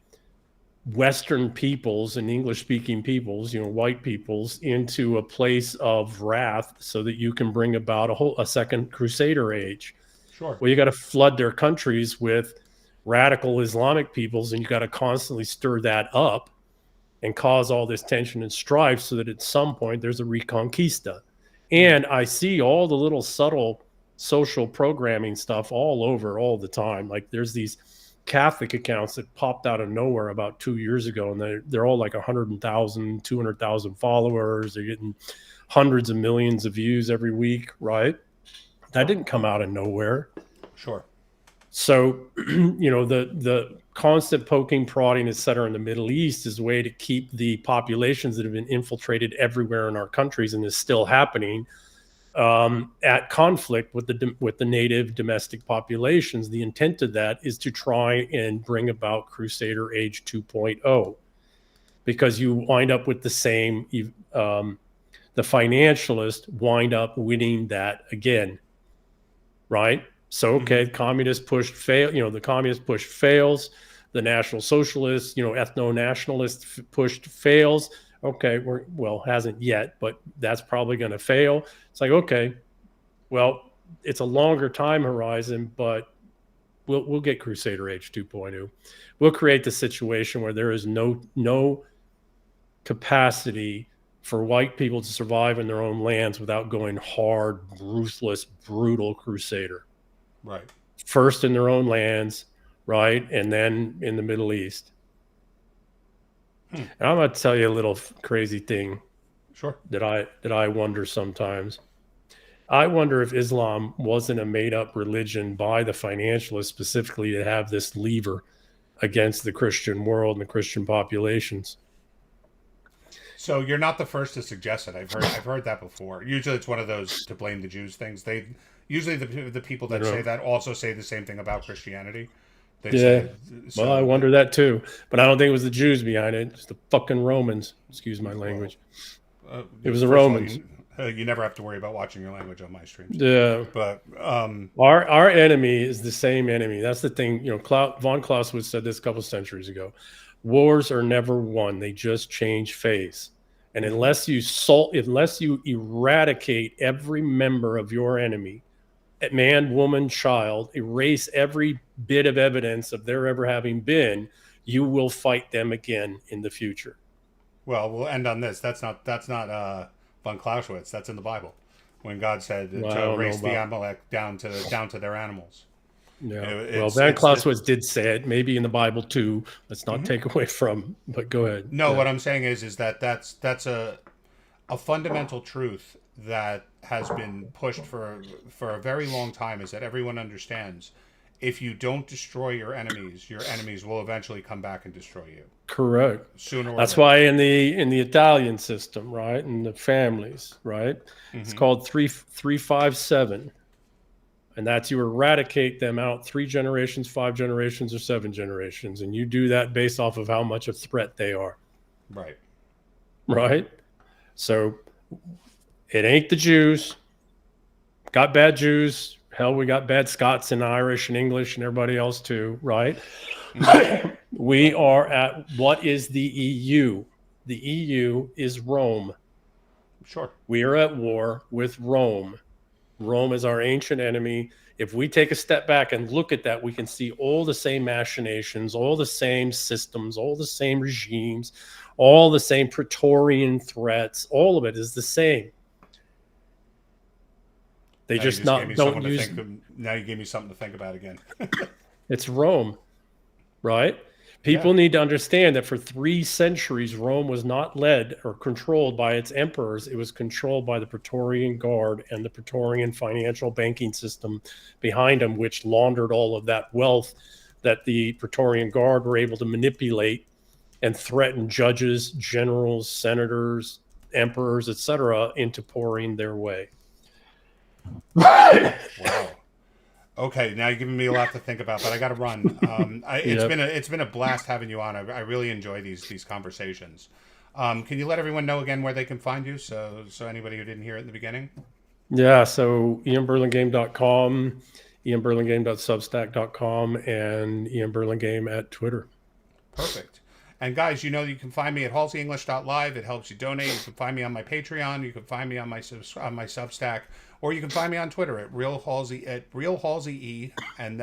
Speaker 1: Western peoples and English speaking peoples, white peoples, into a place of wrath so that you can bring about a second Crusader age?
Speaker 2: Sure.
Speaker 1: Well, you got to flood their countries with radical Islamic peoples, and you got to constantly stir that up and cause all this tension and strife so that at some point there's a reconquista. And I see all the little subtle social programming stuff all over all the time. Like there's these Catholic accounts that popped out of nowhere about 2 years ago, and they're all like 100,000, 200,000 followers. They're getting hundreds of millions of views every week, right? That didn't come out of nowhere.
Speaker 2: Sure.
Speaker 1: So, the constant poking, prodding, et cetera, in the Middle East is a way to keep the populations that have been infiltrated everywhere in our countries and is still happening at conflict with the native domestic populations. The intent of that is to try and bring about Crusader Age 2.0, because you wind up with the same. The financialists wind up winning that again, right? So, okay, communist push fail. The communist push fails. The National Socialists, ethno-nationalist pushed fails. Okay, hasn't yet, but that's probably going to fail. It's like, okay, well, it's a longer time horizon, but we'll get Crusader Age 2.0. We'll create the situation where there is no capacity for white people to survive in their own lands without going hard, ruthless, brutal Crusader.
Speaker 2: Right.
Speaker 1: First in their own lands, right? And then in the Middle East. And I'm going to tell you a little crazy thing.
Speaker 2: Sure.
Speaker 1: That I wonder sometimes. I wonder if Islam wasn't a made-up religion by the financialists specifically to have this lever against the Christian world and the Christian populations.
Speaker 2: So you're not the first to suggest it. I've heard that before. Usually it's one of those to blame the Jews things. Usually the people that say that also say the same thing about Christianity.
Speaker 1: Well, I wonder that too, but I don't think it was the Jews behind it. It's the fucking Romans. Excuse my language. It was the Romans.
Speaker 2: You never have to worry about watching your language on my streams.
Speaker 1: Yeah,
Speaker 2: but
Speaker 1: our enemy is the same enemy. That's the thing. Von Clausewitz said this a couple centuries ago. Wars are never won; they just change face. And unless you eradicate every member of your enemy, man, woman, child, erase every bit of evidence of there ever having been, you will fight them again in the future.
Speaker 2: Well, we'll end on this. That's not von Clausewitz. That's in the Bible, when God said to erase the Amalek down to their animals.
Speaker 1: Yeah. Van Clausewitz did say it, maybe in the Bible too. Let's not take away from. But go ahead.
Speaker 2: No, what I'm saying is that that's a fundamental truth that has been pushed for a very long time, is that everyone understands if you don't destroy your enemies will eventually come back and destroy you.
Speaker 1: Correct.
Speaker 2: Sooner or
Speaker 1: That's
Speaker 2: later.
Speaker 1: why in the Italian system, right, in the families, right, it's called 3-5-7, and that's you eradicate them out 3 generations, 5 generations, or 7 generations, and you do that based off of how much a threat they are.
Speaker 2: Right.
Speaker 1: Right. So it ain't the Jews. Got bad Jews. Hell, we got bad Scots and Irish and English and everybody else too, right? We are at what is the EU? The EU is Rome.
Speaker 2: Sure.
Speaker 1: We are at war with Rome. Rome is our ancient enemy. If we take a step back and look at that, we can see all the same machinations, all the same systems, all the same regimes, all the same Praetorian threats. All of it is the same. They
Speaker 2: Now
Speaker 1: just
Speaker 2: don't use. Now you gave me something to think about again.
Speaker 1: It's Rome, right? People need to understand that for 3 centuries, Rome was not led or controlled by its emperors. It was controlled by the Praetorian Guard and the Praetorian financial banking system behind them, which laundered all of that wealth that the Praetorian Guard were able to manipulate and threaten judges, generals, senators, emperors, etc., into pouring their way.
Speaker 2: Wow. Okay, now you're giving me a lot to think about, but I got to run. It's been a blast having you on. I really enjoy these conversations. Can you let everyone know again where they can find you? So anybody who didn't hear it in the beginning.
Speaker 1: Yeah. So ianburlingame.com, ianburlingame.substack.com, and ianburlingame at Twitter.
Speaker 2: Perfect. And guys, you can find me at halseyenglish.live. It helps you donate. You can find me on my Patreon. You can find me on my Substack, or you can find me on Twitter at realhalsey, and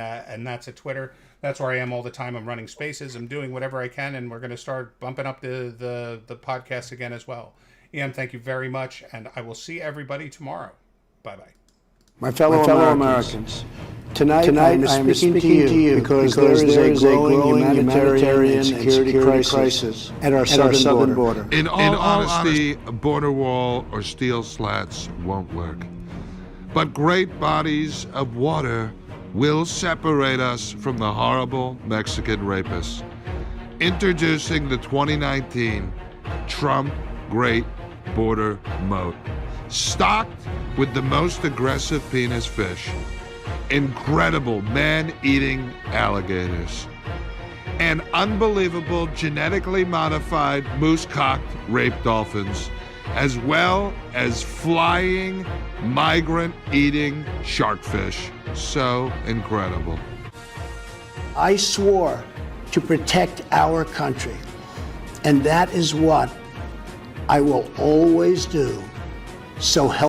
Speaker 2: that's at Twitter. That's where I am all the time. I'm running spaces. I'm doing whatever I can, and we're going to start bumping up the podcast again as well. Ian, thank you very much, and I will see everybody tomorrow. Bye bye.
Speaker 3: My fellow Americans. Tonight I am speaking to you because there is a growing humanitarian and security crisis at our southern border.
Speaker 4: In all honesty, a border wall or steel slats won't work. But great bodies of water will separate us from the horrible Mexican rapists. Introducing the 2019 Trump Great Border Moat. Stocked with the most aggressive penis fish, incredible man-eating alligators, and unbelievable genetically modified moose-cocked rape dolphins, as well as flying, migrant-eating sharkfish. So incredible.
Speaker 3: I swore to protect our country, and that is what I will always do. So help